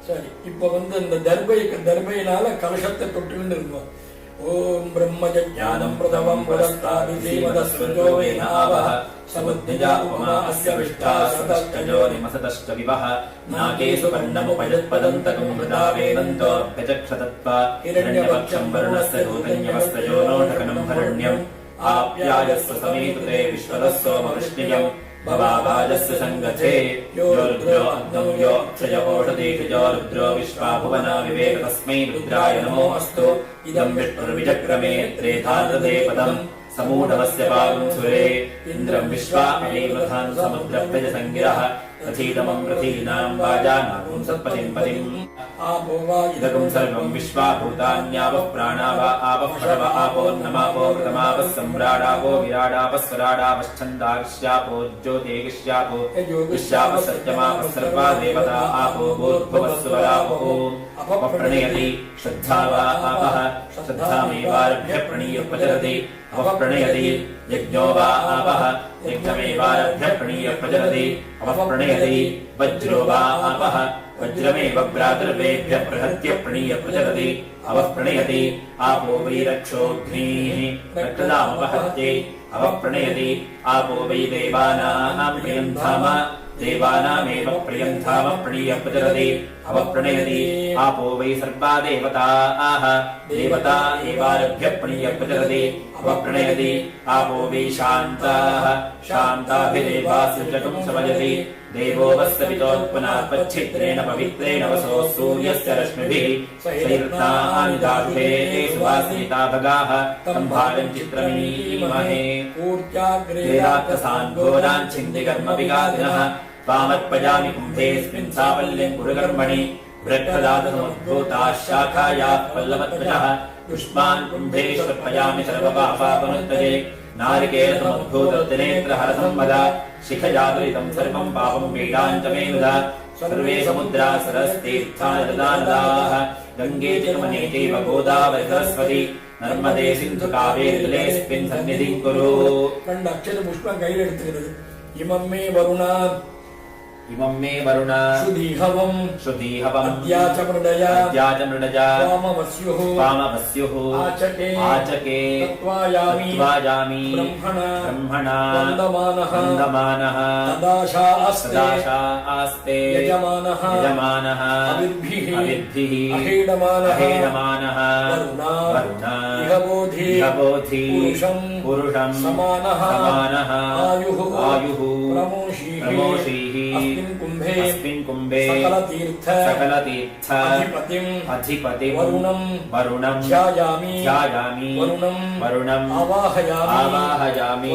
சரி, இப்ப இந்த தர்பையினால கலசத்தை தொட்டுக்கிட்டு இருக்கும். ஓம் பிரம்மஜானம் பிரதவம் புரஸ்தாதி ஸ்ரீமதஸ்வஜோ வேனாவஹ சமுத்திஜா உமா அஸ்ய விஷ்டா சதஷ்டஜோ நிமசதஷ்ட விவஹ நாகேசு பன்னமுபயத்பதந்தகம் ஹிருதா வேதந்தோ அப்யஜக்ஷதத்வா ஹிரண்யவக்ஷம் வருணஸ்ய தூதன்யவஸ்தஜோ நோடகனம் ஹரண்யம் आप्यायस्व समीकृते विश्वदस्सोमवृष्णियम् भवाभाजस्य सङ्गथे यो रुद्रो अग्नौ यो अक्षयवोषधीषजो रुद्रो विश्वा भुवना विवेक तस्मै रुद्राय नमो अस्तु इदम् विष्णुर्विचक्रमे त्रेधाददे पदम् समूढवस्य पावम् सुरे इन्द्रम् विश्वा अनेवधान् समुद्रभ्यज सङ्गिरः रथीतमम् रथीनाम् वाजानागुम् सत्पतिम् पतिम् इदगुम् सर्वम् विश्वा भूतान्यावः प्राणावा आवः पशव आपोर्नमापो कृतमावः सम्राडापो विराडापः स्वराडापश्छन्दाविश्यापो ज्योतिगिश्यापो विश्यापः सत्यमापः सर्वा देवता आपो भूर्भुवः सुवरापो अपप्रणयति श्रद्धा वा आपः श्रद्धामेवारभ्य प्रणीय प्रचरति अपप्रणयति यज्ञो वा आपः यज्ञमेवारभ्य प्रणीय प्रचरति अपप्रणयति वज्रो वा आपः वज्रमेव भ्रातृवेभ्य प्रहत्य प्रणीय प्रचरति अवप्रणयति आपो वै रक्षोऽग्निः रक्षदामपहत्यै अवप्रणयति आपो वै देवानाम् प्रियन्धाम देवानामेव प्रियन्धाम प्रणीय प्रचरति अवप्रणयति आपो वै सर्वा देवताः देवता एवारभ्य प्रणीय प्रचरति अवप्रणयति आपो वै शान्ताः शान्ताभिदेवास्य जगम् समजति देवो वस्य पितोत्पन्नात्पच्छिद्रेण पवित्रेण वसो सूर्यस्य रश्मिभिः सैरत्नानि दाढ्ये सुवासिता भगाः तम्भारम् चित्रमीमहे वेदार्थसान् घोरान् छिन्दिकर्मविगादिनः त्वामर्पयामि कुम्भेऽस्मिन् साफल्यम् कुरु कर्मणि वृक्षदातसमुद्भूताः शाखायाः पल्लवध्वजः युष्मान् कुम्भेष्वर्पयामि सर्वपापापनुत्तये नारिकेलसमुद्भूतनेत्रहरसंवद शिखयादुरितम् सर्वम् पापम् पीडाम् च मे नुद सर्वे समुद्रा सरस्तीर्थानदाः गङ्गे च चैव गोदावरी सरस्वती नर्मदे सिन्धु कावेरी जलेऽस्मिन् सन्निधिम् कुरु. ரெண்டு அக்ஷத புஷ்பம் கையில் எடுத்துக்கிறது. இமம் மே வருணா சுதீஹவம் அத்யாச்ச மிருடயா வாமவஸ்யுः ஆச்சகே தத்வாயாமி பிரம்மணா வந்தமானः ததாசா ஆஸ்தே யஜமானः அவிர்பிः அஹேடமானः வருணா இஹபோதி புருஷம் சமானः ஆயுः பிரமோஷீः अस्मिन् कुम्भे सकलतीर्थ अधिपतिम् वरुणम् ध्यायामि वरुणम् आवाहयामि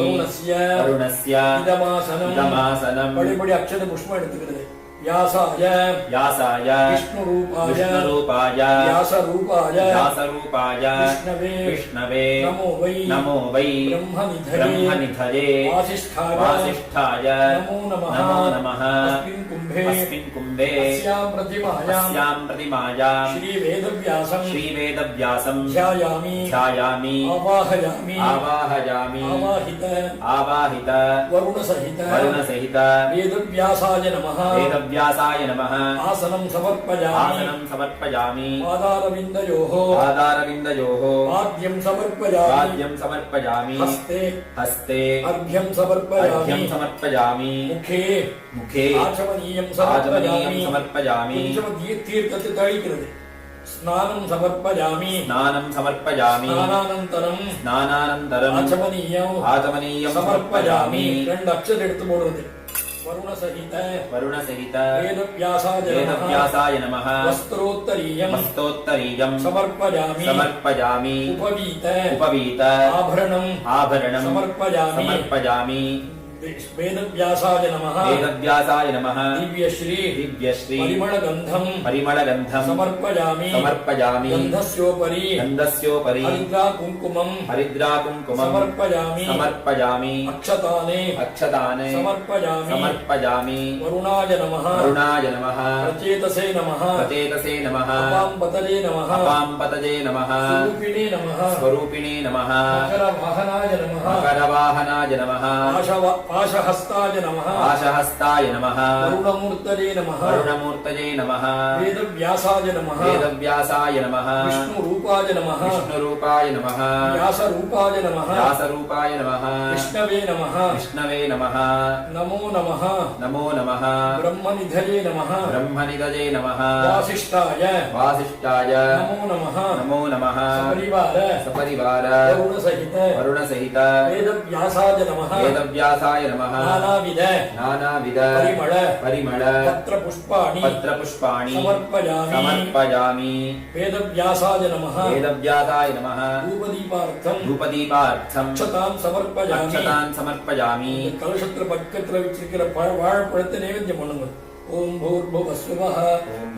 वरुणस्य इदमासनम् बड़ी अक्षत पुष्प எடுத்துக்கிறது. व्यासाय विष्णुरूपाय व्यासरूपाय विष्णवे नमो वै ब्रह्मनिधये वासिष्ठाय नमो नमः. अस्मिन् कुम्भे अस्याम् प्रतिमायाम् श्रीवेदव्यासम् ध्यायामि आवाहयामि आवाहित वरुणसहित वेदव्यासाय नमः. आसनं समर्पयामि पादारविन्दयोः पाद्यं समर्पयामि हस्ते अर्घ्यं समर्पयामि मुखे आचमनीयं समर्पयामि तीर्थத்தை தளிக்கிறது. स्नानं समर्पयामि स्नानानन्तरं आचमनीयं समर्पयामि. ரெண்டு அக்ஷரம் எடுத்து போடுறது. वरुणसहित वेदव्यासाय नमः. वस्त्रोत्तरीयं समर्पयामि उपवीत आभरणं समर्पयामि वेदव्यासाय नमः वेदव्यासाय नमः दिव्यश्री दिव्यश्री परिमलगन्धं समर्पयामि गन्धस्योपरि गन्धस्योपरि हरिद्राकुङ्कुमं समर्पयामि अक्षतानि समर्पयामि वरुणाय नमः प्रचेतसे नमः अपाम्पतये नमः स्वरूपिणे नमः मकरवाहनाय नमः पाशहस्ताय नमः वरुणमूर्तये नमः वेदव्यासाय नमः विष्णुरूपाय नमः व्यासरूपाय नमः विष्णवे नमः नमो नमः ब्रह्मनिधये नमः वासिष्ठाय नमो नमः सपरिवार वरुणसहित वेदव्यासाय नमः नानाविध परिमळ पत्रपुष्पाणि समर्पयामि वेदव्यासाय नमः धूपदीपार्थं अक्षतां समर्पयामि समर्पयामि பக்கத்துல வச்சிருக்கிற வாழைப்பழத்தை நைவேத்தியம் பண்ணுங்க. ஓம் பூர்புவஸ்வஹ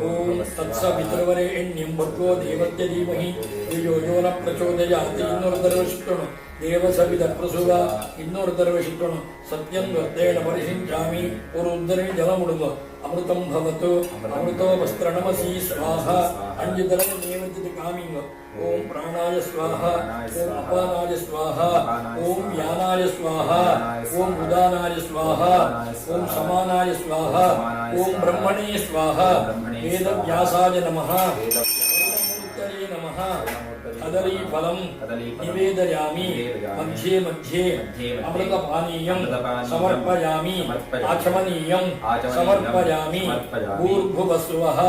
ஓம் தத்சவிதுர்வரேண்யம் भर्गो देवस्य धीमहि धियो यो न प्रचोदयात् இன்னொரு தடவை சுற்றணும். தேவசவித பிரசுவ இன்னொரு தடவை சுற்றணும். சத்யம் வர்த்தேன பரிசிஞ்சாமி ஒரு உத்தரவி ஜலம் விடுங்க. அமிர்தம் பவத்து அமிர்தோ வஸ்திரணமசி ஸ்வாஹா 5 தடவை நைவேத்தியத்தை காமிங்க. ஓம் பிராணாய ஸ்வாஹா ஓம் அபானாய ஸ்வாஹா ஓம் யானாய ஸ்வாஹா ஓம் உதானாய ஸ்வாஹா ஓம் சமானாய ஸ்வாஹா ஓம் பிரம்மணே ஸ்வாஹா வேதவ்யாசாய நமः वरुणमूर्तये नमः कदलीफलं निवेदयामि मध्ये अमृतपानीयं समर्पयामि आचमनीयं समर्पयामि भूर्भुवस्वः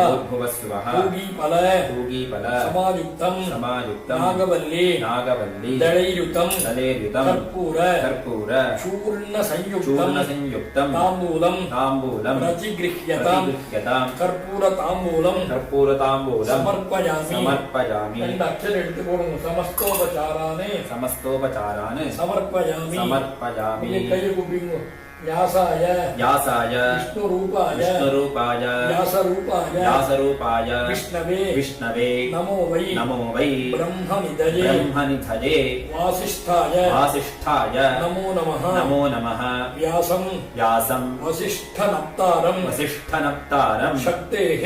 पूगीफल समायुक्तं नागवल्ली दलैर्युतं कर्पूर चूर्णसंयुक्तं ताम्बूलं प्रतिगृह्यतां कर्पूरताम्बूलं समर्पयामि अक्षर எடுத்து போடுங்க. समस्तोपचाराने समर्पयामि கையை குப்பிங்க. व्यासाय विष्णुरूपाय व्यासरूपाय विष्णवे नमो वै ब्रह्मनिधये वासिष्ठाय नमो नमः व्यासं वसिष्ठनप्तारं शक्तेः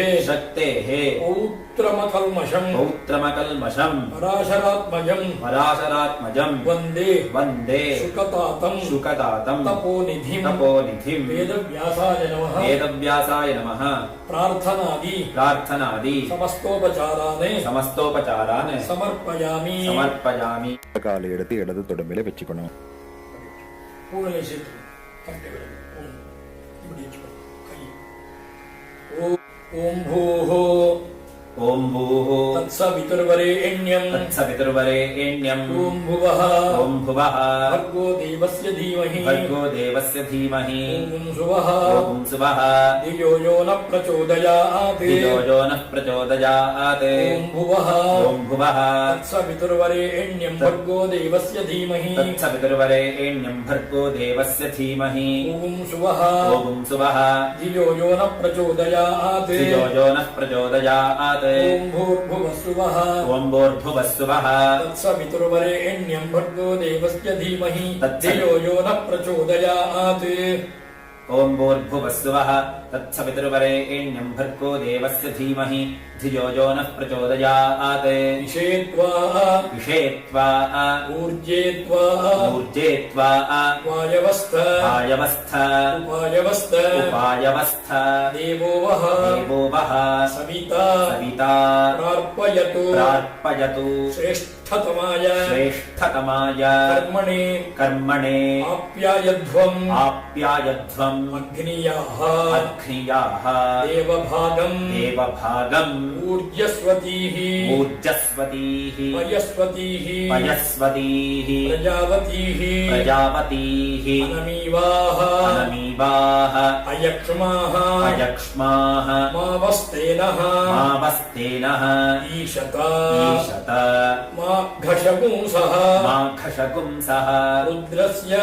पौत्रमकल्मषं पराशरात्मजं वन्दे सुकतातं तपोनिधिं वेदव्यासाय नमः प्रार्थनादि समस्तोपचारान् समर्पयामि காலை எடுத்து இடது தொடம்பில வச்சுக்கணும். பூனலை சேர்த்து கட்டை விடுங்க. இப்படி வச்சுக்கணும். கை ஓம் பூஹோ ओम भूः तत्सवितुर्वरेण्यं ओम भुवः भर्गो देवस्य धीमहि ओम सुवः धियो यो न प्रचोदयात् ओम भुवः तत्सवितुर्वरेण्यं भर्गो देवस्य धीमहि ओम सुवः धियो यो न प्रचोदयात् ओम भूर्भुवस्सुवः तत्सवितुर्वरेण्यं भर्गो देवस्य धीमहि धियो यो न प्रचोदयात् ओम भूर्भुवस्सुवः तत्सवितुर्वरेण्यं भर्गो देवस्य धीमहि धियो यो नः प्रचोदयात् विषेत्वा ऊर्जेत्वा वायवस्थ उपायवस्थ देवो वः सविता प्रार्पयतु श्रेष्ठतमाय कर्मणे आप्यायध्वम् अग्नियाः देवभागम् ऊर्जस्वतीः पयस्वतीः प्रजावतीः अनमीवाः अयक्ष्माः मावस्तेनः ईशत मा घष खशपुंसः माखशपुंसः रुद्रस्य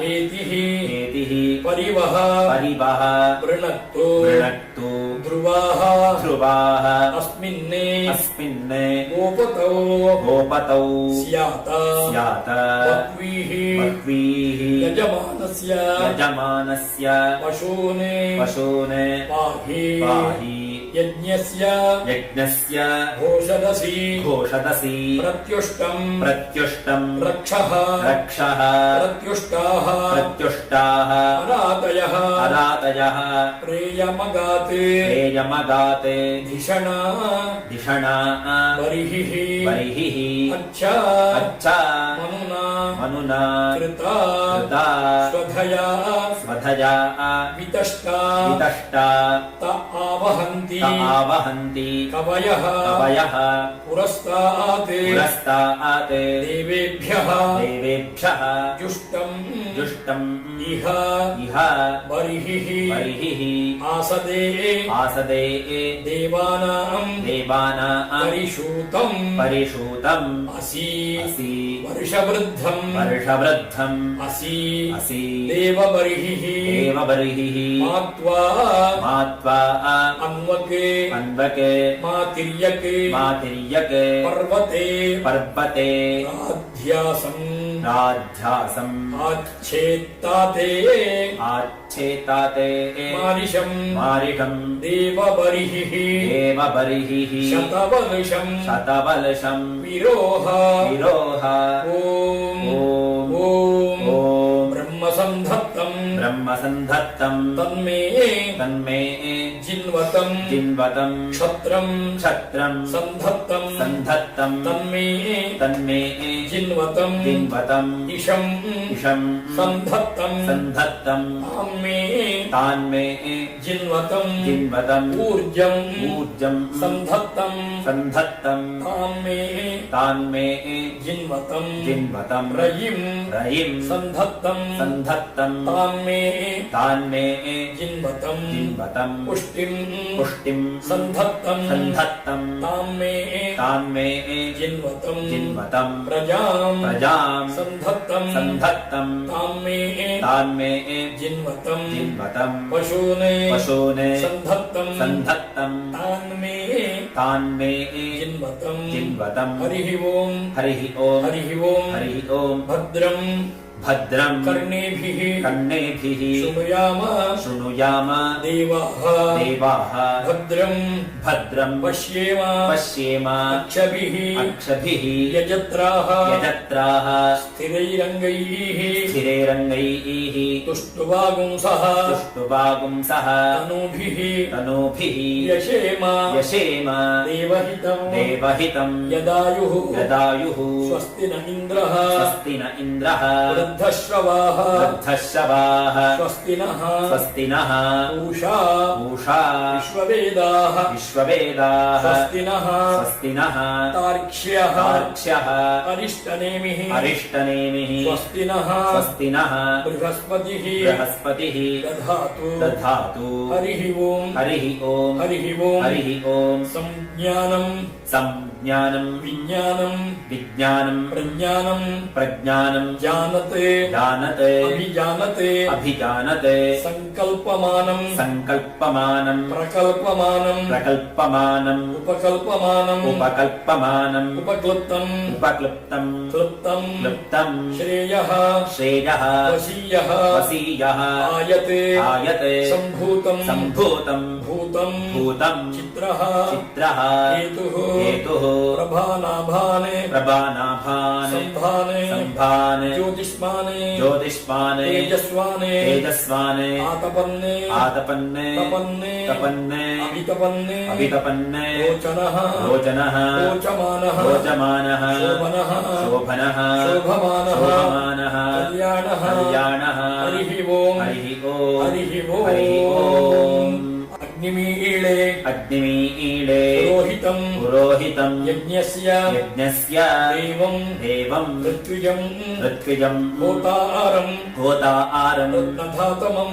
हेतिः परिवः वृणक्तो ध्रुवाः अस्मिन् गोपतौ स्यात बह्वीः यजमानस्य पशून् पाहि यज्ञस्य घोषदसि प्रत्युष्टं रक्षः प्रत्युष्टाः अरातयः प्रेयमगाते धिषणा बर्हिः अच्छा मनुना कृता स्वधया वितष्टा त आवहन्ति कवयः पुरस्तात् देवेभ्यः जुष्टम् इह बर्हिः आसदे देवानां परिषूतम् असि वर्षवृद्धम् असि देवबर्हिः मात्वा अन्वके मातिर्यके पर्वते राध्यासम् आच्छेत्ताते मारिषम् देवबर्हिः शतवलशम् विरोह ॐ ब्रह्मसन्धत्तम् तन्मे जिन्वतम् क्षत्रम् सन्धत्तम् तन्मे जिन्वतम् इशम् सन्धत्तम् तान्मे जिन्वतम् ऊर्जम् सन्धत्तम् तान्मे जिन्वतम् रयिम् सन्धत्तम् तान्मे जिन्वतम् पुष्टिम् सन्धत्तम् तान्मे जिन्वतम् प्रजाम् सन्धत्तम् तान्मे जिन्वतम् पशून् सन्धत्तम् तान्मे जिन्वतम् हरिः ओम् भद्रम् कर्णेभिः शृणुयाम देवाः भद्रम् पश्येम अक्षभिः यजत्राः स्थिरैरङ्गैः तुष्टुवागुंसः तनूभिः यशेम देवहितम् यदायुः स्वस्ति न इन्द्रः वृद्धश्रवाः स्वस्ति नः पूषा विश्ववेदाः स्वस्ति नः तार्क्ष्यः अरिष्टनेमिः स्वस्ति नः बृहस्पतिः दधातु हरिः ओम् संज्ञानम् विज्ञानम् प्रज्ञानम् जानते अभिजानते संकल्पमानम् प्रकल्पमानम् उपकल्पमानम् उपक्लुप्तम् क्लुप्तम् श्रेयः वसीयः आयते सम्भूतम् भूतम् चित्रः हेतुः प्रभानाभाने संभाने ज्योतिष्माने तेजस्वाने आतपन्ने तपन्ने अभितपन्ने रोचनः रोचमानः शोभनः शोभमानः कल्याणः हरिः ओम् अग्निमीळे पुरोहितं यज्ञस्य देवं ऋत्विजं होतारं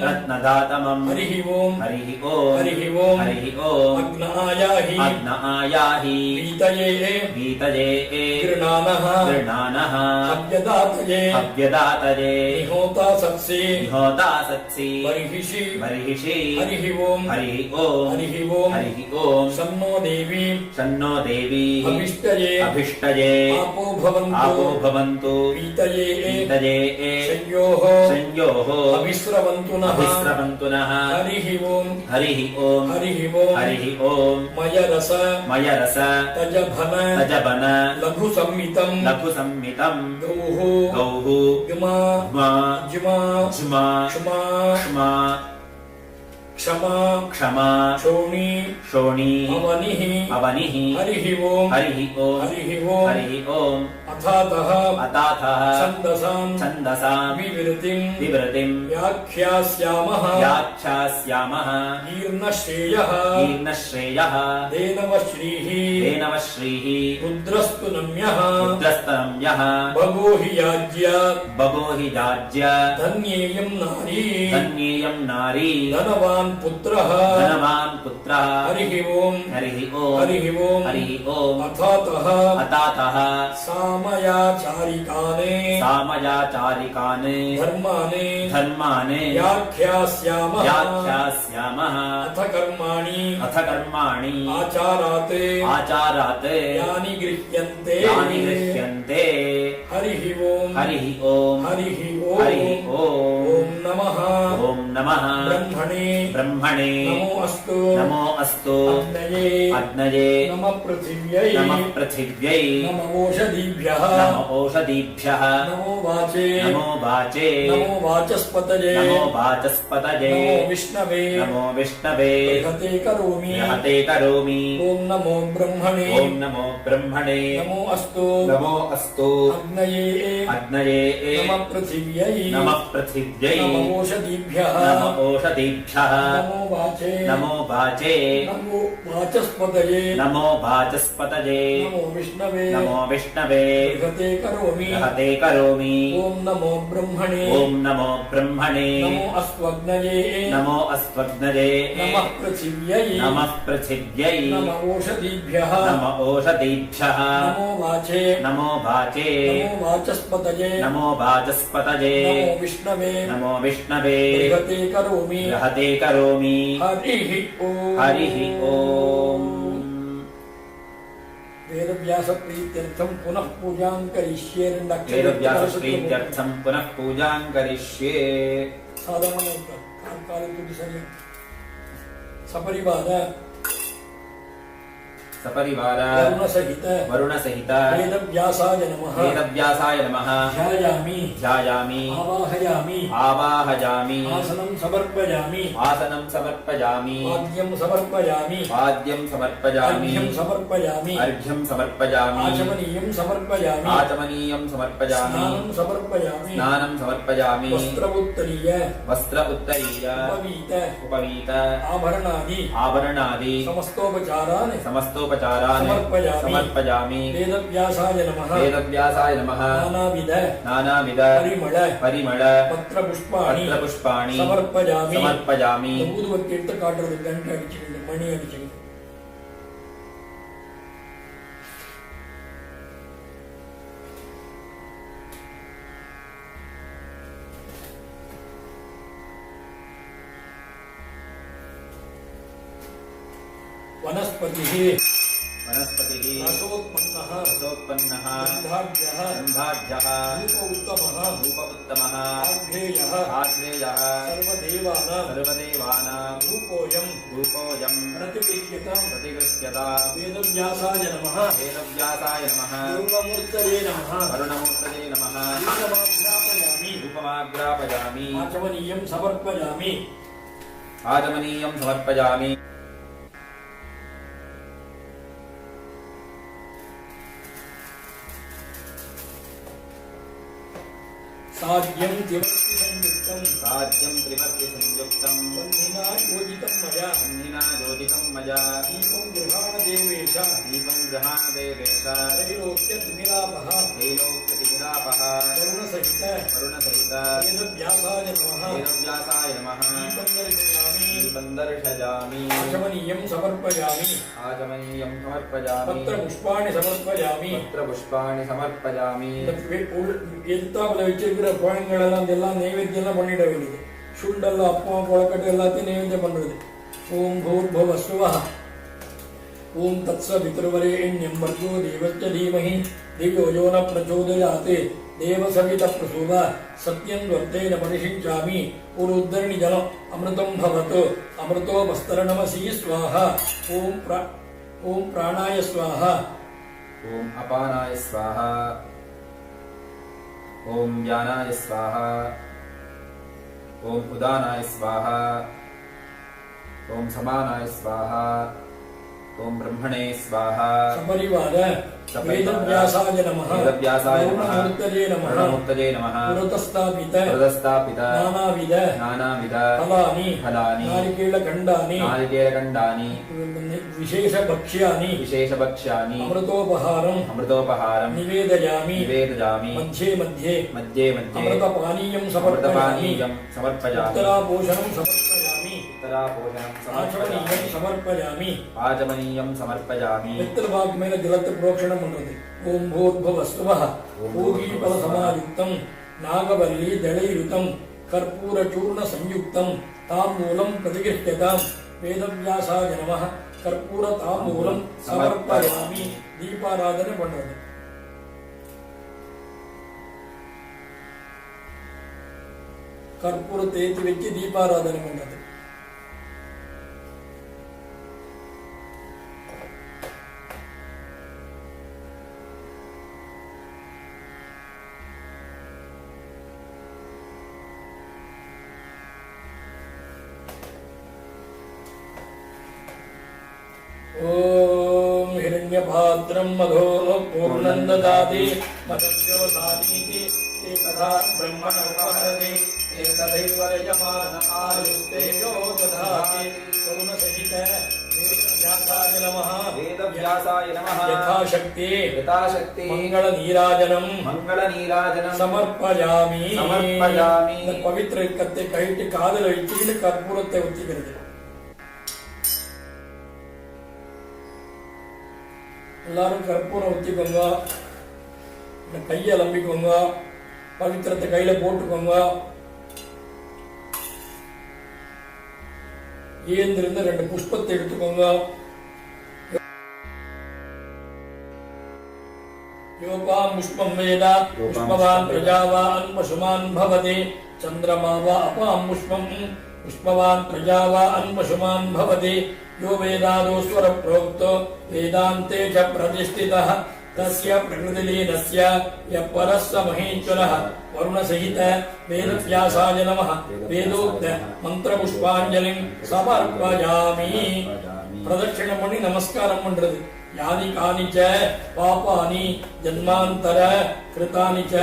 रत्नधातमं हरिः ओम् अग्न आयाहि वीतये गृणानः हव्यदातये निहोता सत्सि बर्हिषि हरिः ओम् सन्नो देवी अभिष्टये आपो भवन्तु पीतये संयोः अभिस्रवन्तु नः हरिः ओम् मयरस तजभन लघु संमितं गौः ग्मा जुमा क्षमा शोणी अवनिः हरिः ओम् अथातः छन्दसां विवृतिं व्याख्यास्यामः जीर्णश्रेयः देनवश्रीः रुद्रस्तु नम्यः भगो हि याज्य धन्येयं नारी धनवान् पुत्रः हरिः ओम् अथातः सामयाचारिकाने धर्माने व्याख्यास्यामः अथ कर्माणि आचारात् यानि गृह्यन्ते हरिः ओम् ॐ नमः ब्रह्मणे नमो अस्तु अग्नये नमः पृथिव्यै नमो ओषधीभ्यः नमो वाचे नमो वाचस्पतये नमो विष्णवे बृहते करोमि ॐ नमो ब्रह्मणे नमो अस्तु अग्नये नमः पृथिव्यै नमो ओषधीभ्यः नमो वाचे नमो वाचस्पतये नमो विष्णवे बृहते करोमि ॐ नमो ब्रह्मणे नमो अस्त्वग्नये नमः पृथिव्यै नमो ओषधीभ्यः नमो वाचे नमो वाचस्पतये नमो विष्णवे बृहते करोमि हरिः ओम् वेदव्यासप्रीत्यर्थं पुनः पूजां करिष्ये साधारण सपरिवार वरुण सहित वेदव्यासाय नमः ध्यायामि आवाहयामि आसनं समर्पयामि पाद्यं समर्पयामि अर्घ्यं समर्पयामि आचमनीयं समर्पयामि स्नानं समर्पयामि वस्त्र उत्तरीय उपवीत आभरणादि समस्तोपचारान् समर्पयामि वेदव्यासाय नमः नानाविध परिमळ पत्रपुष्पाणि समर्पयामि ऊதுவத்தி எடுத்து காட்டுறது கண்டு அடிச்சுக்கிட்டு மணி அடிச்சுக்கிட்டு वनस्पतिः रसोत्पन्नः गन्धाढ्यः धूप उत्तमः आग्नेयः सर्वदेवानां धूपोऽयं प्रतिगृह्यताम् वेदव्यासाय नमः वरुणमूर्तये नमः धूपमाग्रापयामि आचमनीयं समर्पयामि साध्यं त्रिवर्ति संयुक्तं साध्यं त्रिवर्ति संयुक्तं बन्धिना योजितं मया बन्धिना योजितं मया दीपं गृहाण देवेश दीपं गृहाणदेवेश त्रैलोक्यतिमिरापः त्रैलोक्यतिमिरापः वरुणसहित वरुणसहित वेदव्यासाय नमः वेदव्यासाय नमः दीपं दर्शयामि दीपं दर्शयामि आचमनीयं समर्पयामि आचमनीयं समर्पयामि पत्रपुष्पाणि समर्पयामि पत्रपुष्पाणि समर्पयामि எதிர்த்தாப்புல வச்சிருக்கிற பழங்கள் எல்லாம் இதெல்லாம் நைவேத்தியம் எல்லாம் பண்ணிட வேண்டியது சுண்டெல்லாம் அப்பம் கொழக்கட்டை எல்லாத்தையும் நைவேத்தியம் பண்றது ஓம் பூர்புவ ஸ்வஹ ஓம் தத்சவிதுர்வரேண்யம் भर्गो देवस्य धीमहि धियो यो न प्रचोदयात् देवसवित प्रसूद सत्यं वर्तेन परिशिञ्चामि उरुद्धरणि जलम् अमृतं भवतु अमृतो वस्तरणमसि स्वाहा ओम प्राणाय स्वाहा ओम अपानाय स्वाहा ओम व्यानाय स्वाहा ओम उदानाय स्वाहा ओम समानाय स्वाहा ओम ब्रह्मणे स्वाहा सपरिवार वेदव्यासाय नमः वेदव्यासाय नमः ब्रह्ममूर्तये नमः ब्रह्ममूर्तये नमः पुरतस्तापित नानाविध फलानि नारिकेलखण्डानि विशेषभक्ष्यानि अमृतोपहारं निवेदयामि मध्ये मध्ये अमृतपानीयं समर्पयामि उत्तरापोषणं समर्पयामि आचमनीयं समर्पयामि मित्रभाग मेल जलते प्रोक्षणं पण्றது ओम भूर्भुवस्वः भूगीफलसमायुक्तं नागवल्ली दलैरुतं कर्पूरचूर्ण संयुक्तं ताम्बूलं प्रतिगृह्यतां वेदव्यासाय नमः कर्पूर ताम्बूलं समर्पयामि दीपाराधने पण्றது कर्पूर தேத்தி வெச்சி தீபாராதனை பண்றது ओम हिरण्यपात्रं मधो पूर्णं ददाति मदद्योसानीति एकधा ब्रह्मणोपहरति एकदैव यजमान आयुस्तेजो दधाति करुणसहित वेदव्यासाय नमः यथाशक्ति मंगलनीराजनं समर्पयामि இந்த பவித்திர கத்தை கைட்டு காதல வச்சிட்டு கற்பூரத்தை ஊத்திக்கிறது எல்லாரும் கற்பூரம் ஊற்றிக்கோங்க இந்த கையை அலம்பிக்கோங்க பவித்திரத்தை கையில போட்டுக்கோங்க ஏந்திருந்து 2 புஷ்பத்தை எடுத்துக்கோங்க யோகாம் புஷ்பம் வேத புஷ்பவான் பிரஜாவான் பசுமான் பவதி சந்திரமா வா அபாம் புஷ்பம் पुष्पवान् प्रजावान् पशुमान् भवति यो वेदादो स्वर प्रोक्तो वेदान्ते च प्रतिष्ठितः तस्य प्रकृतिलीनस्य यः परः स महेश्वरः वरुणसहित वेदव्यासाय नमः वेदोक्त मन्त्रपुष्पाञ्जलिं समर्पयामि प्रदक्षिणं பண்ணி நமஸ்காரம் பண்றது यानि कानि च पापानि जन्मान्तर कृतानि च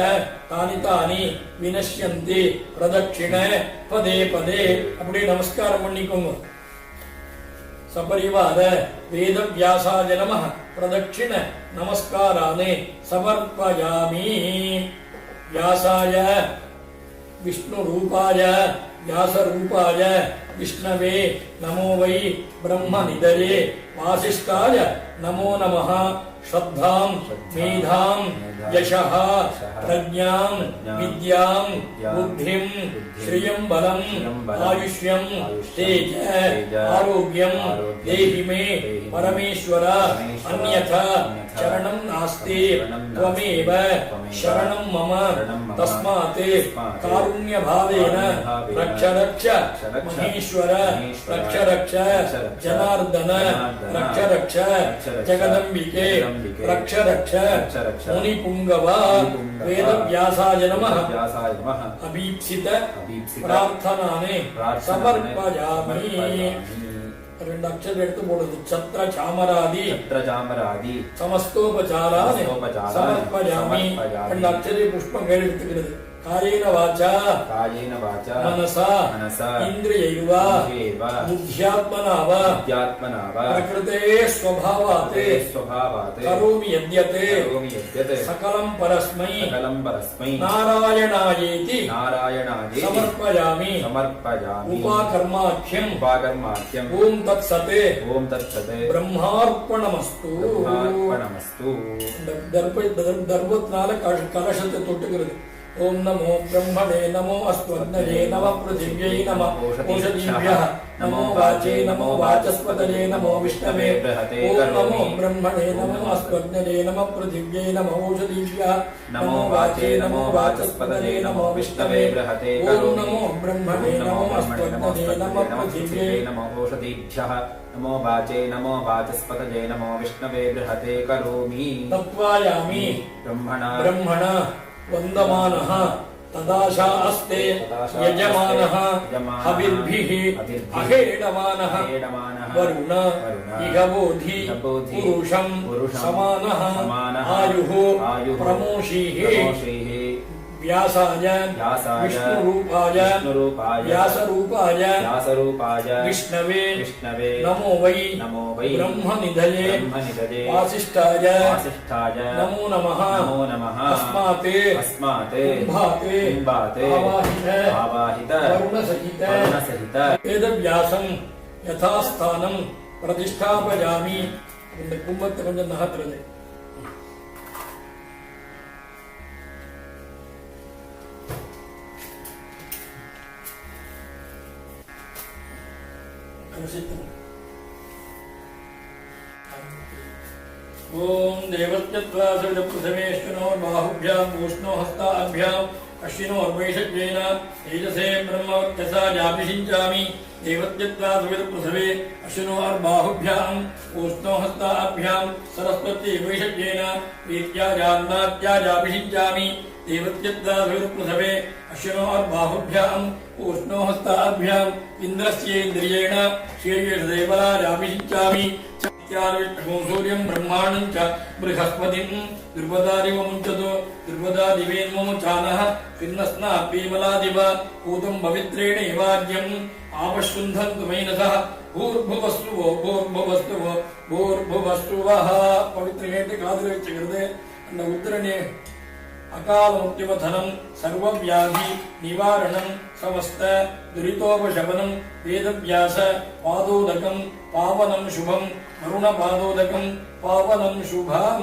तानि तानि विनश्यन्ति प्रदक्षिण पदे पदे अपடி நமஸ்காரம் பண்ணிக்கோங்க सपरिवार वेदव्यासाय नमः प्रदक्षिण नमस्कारानि समर्पयामि व्यासाय विष्णुरूपाय व्यासरूपाय विष्णवे नमो वै ब्रह्मनिधये वासिष्ठाय नमो नमः श्रद्धां मेधां यशः प्रज्ञां विद्यां बुद्धिं श्रियं बलं आयुष्यं तेज आरोग्यं देहि मे परमेश्वर अन्यथा शरणं नास्ति त्वमेव शरणं मम तस्मात् कारुण्यभावेन रक्ष रक्ष महेश्वर रक्ष रक्ष जनार्दन रक्ष रक्ष जगदम्बिके रक्ष रक्ष मुनिपुंगवा वेदव्यासाय नमः अभीप्सित प्रार्थनाने समर्पयामि రెండు అక్షరాలు எடுத்து போடுது ఛత్ర చామరాది సమస్తోపచారాన్ని సమర్పయామి రెండు అక్షరీ புஷ்பம் கையில் எடுத்துக்கிறது कायेन वाचा कायेन वाचा मनसा मनसा इन्द्रियैर्व बुद्ध्यात्मना वा प्रकृते स्वभावात् करोमि यद्यत् सकलं परस्मै नारायणायेति समर्पयामि उपाकर्माख्यम् ओम तत्सत् ब्रह्मार्पणमस्तु दर्पत्नाल कलशத்தை தொட்டுகிறது ओम नमो ब्रह्मणे नमो अस्मद्नये नमः पृथिव्यै नमः ओषधीभ्यः नमो वाचे नमो वाचस्पतये नमो विष्णवे ओम नमो ब्रह्मणे नमो अस्मद्नये नमः पृथिव्यै नमः ओषधीभ्यः नमो वाचे नमो वाचस्पतये नमो विष्णवे ओम नमो ब्रह्मणे नमो अस्मद्नये नमः पृथिव्यै नमो ओषधीभ्यः नमो वाचे नमो वाचस्पतये नमो विष्णवे बृहते करोमि तत्त्वायामि ब्रह्मणा वन्दमानः तदाशा अस्ते यजमानः हविर्भिः अहेडमानः वरुण इहबोधि पुरुषं समानः आयुः प्रमोषीः व्यासाय विष्णुरूपाय व्यासरूपाय विष्णवे नमो वै ब्रह्मनिधये वासिष्ठाय नमो नमः अस्मात् कुम्भात् आवाहित वरुणसहित वेदव्यासं यथास्थानं प्रतिष्ठापयामि இந்த கும்பத்தை கொஞ்சம் நகர்த்துறது ओम देवत्यत्वासविदपृथमेष्टनो बाहुभ्याम् ऊष्णो हस्ताभ्याम् अश्विनो अर्वैषज्येन तेजसे ब्रह्मवर्चसा जाभिषिञ्चामि देवत्यत्वासविदपृथवे अश्विनो बाहुभ्याम् ऊष्णो हस्ताभ्याम् सरस्वती वैषज्येन प्रीत्या जान्नात्या जाभिषिञ्चामि देवत्यत्वासविदपृथवे अश्विनो बाहुभ्याम् ऊष्णो हस्ताभ्याम् इन्द्रस्येन्द्रियेण श्रीदेवला जाभिषिञ्चामि सूर्यं ब्रह्माणं च बृहस्पतिं द्रुपदादिव मुञ्चतो द्रुपदादिवेन्मोचानः खिन्नस्ना पीमलादिव पूतं पवित्रेण इवाद्यम् आपशुन्धन्तु मैनसः भूर्भुवस्तुवो भूर्भुवस्तुवो भूर्भुवस्तुवः पवित्रगेट्टे कादुल वेच्चिरुक्किरदु अंद उत्तरणे अकालमुक्तिवधनं सर्वव्याधि निवारणं समस्त दुरितोपशमनं वेदव्यास पादोदकं पावनं शुभं वरुण पादोदकं पावनं शुभं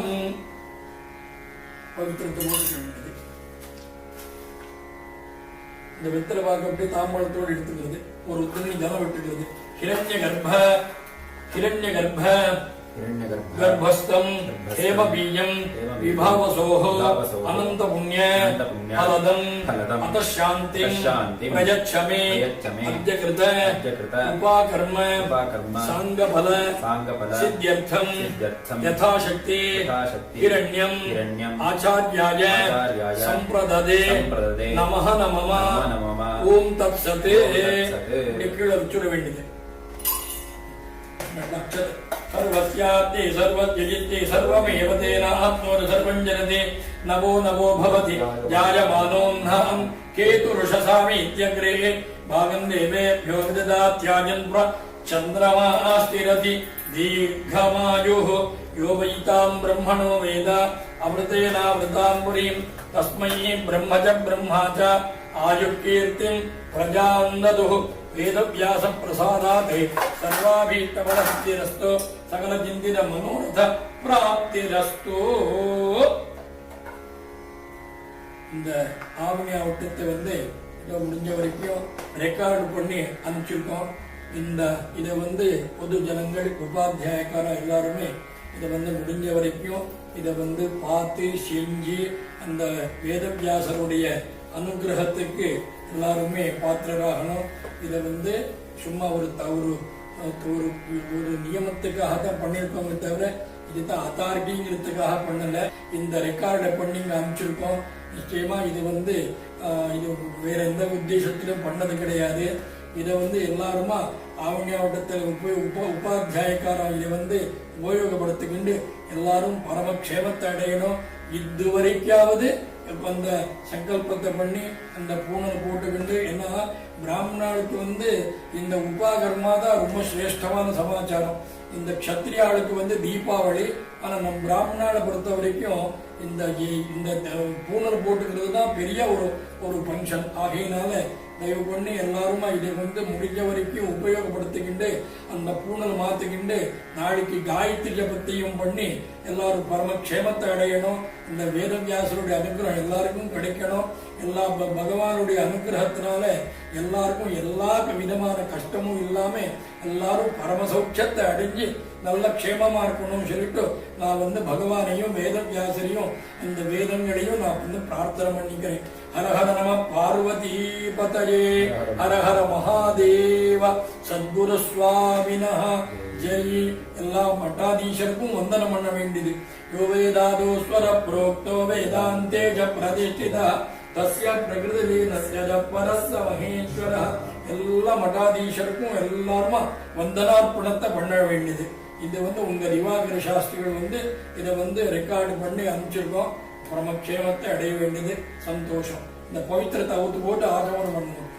पवित्रतमोदकं இந்த வெத்தலை பாக்கு அப்படியே தாம்பழத்தோடு எடுத்துக்கிறது ஒரு துணி ஜலம் விட்டுக்கிறது हिरण्यगर्भ गर्भस्थं हेमबीजं विभावसोः अनंत पुण्य फलदं अतः शान्तिं प्रयच्छ मे अद्यकृत उपाकर्म सांगफल सिद्ध्यर्थं यथाशक्ति हिरण्यं आचार्याय संप्रददे नमः नमः ओम तत्सत् कीळरुचुर वेंडिदे सर्वस्याप्ते सर्वत्यजित्ते सर्वमेव तेन आत्मोर सर्वं जनते नवो नवो भवति जायमानोऽह्नं केतुरुषसामीत्यग्रे भागं देवेभ्यो विददात्याजन् चन्द्रमा स्थिरति दीर्घमायुः यो वैतां ब्रह्मणो वेद अमृतेनावृतां पुरीं तस्मै ब्रह्म च ब्रह्मा च आयुकीर्तिं प्रजां ददुः वेदव्यास प्रसादात् सर्वाभीष्टफलसिद्धिरस्तु सकल चिन्तित मनोरथ प्राप्तिरस्तु இந்த ஆவணியா விட்டத்தை வந்து இதை முடிஞ்ச வரைக்கும் ரெக்கார்டு பண்ணி அனுப்பிச்சிருக்கோம். இதை வந்து பொது ஜனங்கள் உபாத்தியாயக்கார எல்லாருமே இதை வந்து முடிஞ்ச வரைக்கும் இதை வந்து பார்த்து செஞ்சு அந்த வேதவியாசருடைய அனுகிரகத்துக்கு எல்லாருமே பாத்திரராகணும். இதை வந்து சும்மா ஒரு நியமத்துக்காக தான் பண்ணியிருக்கோமே தவிர இதுதான் அத்தாரிட்டிங்கிறதுக்காக பண்ணல. இந்த ரெக்கார்டை பண்ணி அனுப்பிச்சிருக்கோம். நிச்சயமா இது வந்து இது வேற எந்த உத்தேசத்திலும் பண்ணது கிடையாது. இதை வந்து எல்லாருமா ஆவணியாவட்டத்தில் உபாத்தியாயக்காரன் இதை வந்து உபயோகப்படுத்திக்கிண்டு எல்லாரும் பரமக்ஷேமத்தை அடையணும். இதுவரைக்காவது அந்த சங்கல்பத்தை பண்ணி அந்த பூனல் போட்டுக்கிண்டு, ஏன்னா பிராமணாளுக்கு வந்து இந்த உபாகர்மா தான் ரொம்ப சிரேஷ்டமான சமாச்சாரம். இந்த க்ஷத்ரியாளுக்கு வந்து தீபாவளி. ஆனா நம்ம பிராமணாளை பொறுத்த வரைக்கும் இந்த பூனல் போட்டுக்கிறது தான் பெரிய ஒரு ஃபங்க்ஷன். ஆகையினால தயவு பண்ணி எல்லாருமா இதை வந்து முடிஞ்ச வரைக்கும் உபயோகப்படுத்திக்கிண்டு அந்த பூனல் மாத்திக்கிண்டு நாளைக்கு காயத்ரி ஜபத்தையும் பண்ணி எல்லாரும் பரமக்ஷேமத்தை அடையணும். இந்த வேதவியாசருடைய அனுகிரகம் எல்லாருக்கும் கிடைக்கணும். எல்லா பகவானுடைய அனுகிரகத்தினால எல்லாருக்கும் எல்லா விதமான கஷ்டமும் இல்லாம எல்லாரும் பரமசௌட்சத்தை அடைஞ்சு நல்ல க்ஷேமமா இருக்கணும்னு சொல்லிட்டு நான் வந்து பகவானையும் வேதவியாசரையும் இந்த வேதங்களையும் நான் வந்து பிரார்த்தனை பண்ணிக்கிறேன். ஹரஹர நம பார்வதி பதயே, ஹரஹர மகாதேவ சத்குரு சுவாமின ஜெய். எல்லா மட்டாதீசருக்கும் வந்தனம் பண்ண வேண்டியது. யோ வேதாதோ ஸ்வர புரோக்தோ வேதாந்தேஜ பிரதிஷ்டித தஸ்ய பிரகிருதிலீனஸ்ய பரஸ்ய மகேஸ்வர. எல்லா மட்டாதீசருக்கும் எல்லாருமா வந்தனார்ப்பணத்தை பண்ண வேண்டியது. இது வந்து உங்க திவாகர சாஸ்திரிகள் வந்து இதை வந்து ரெக்கார்டு பண்ணி அனுப்பிச்சிருக்கோம். பரமக்ஷேமத்தை அடைய வேண்டியது. சந்தோஷம். இந்த பவித்திரத்தை அவுத்து போட்டு ஆகமனம் பண்ணணும்.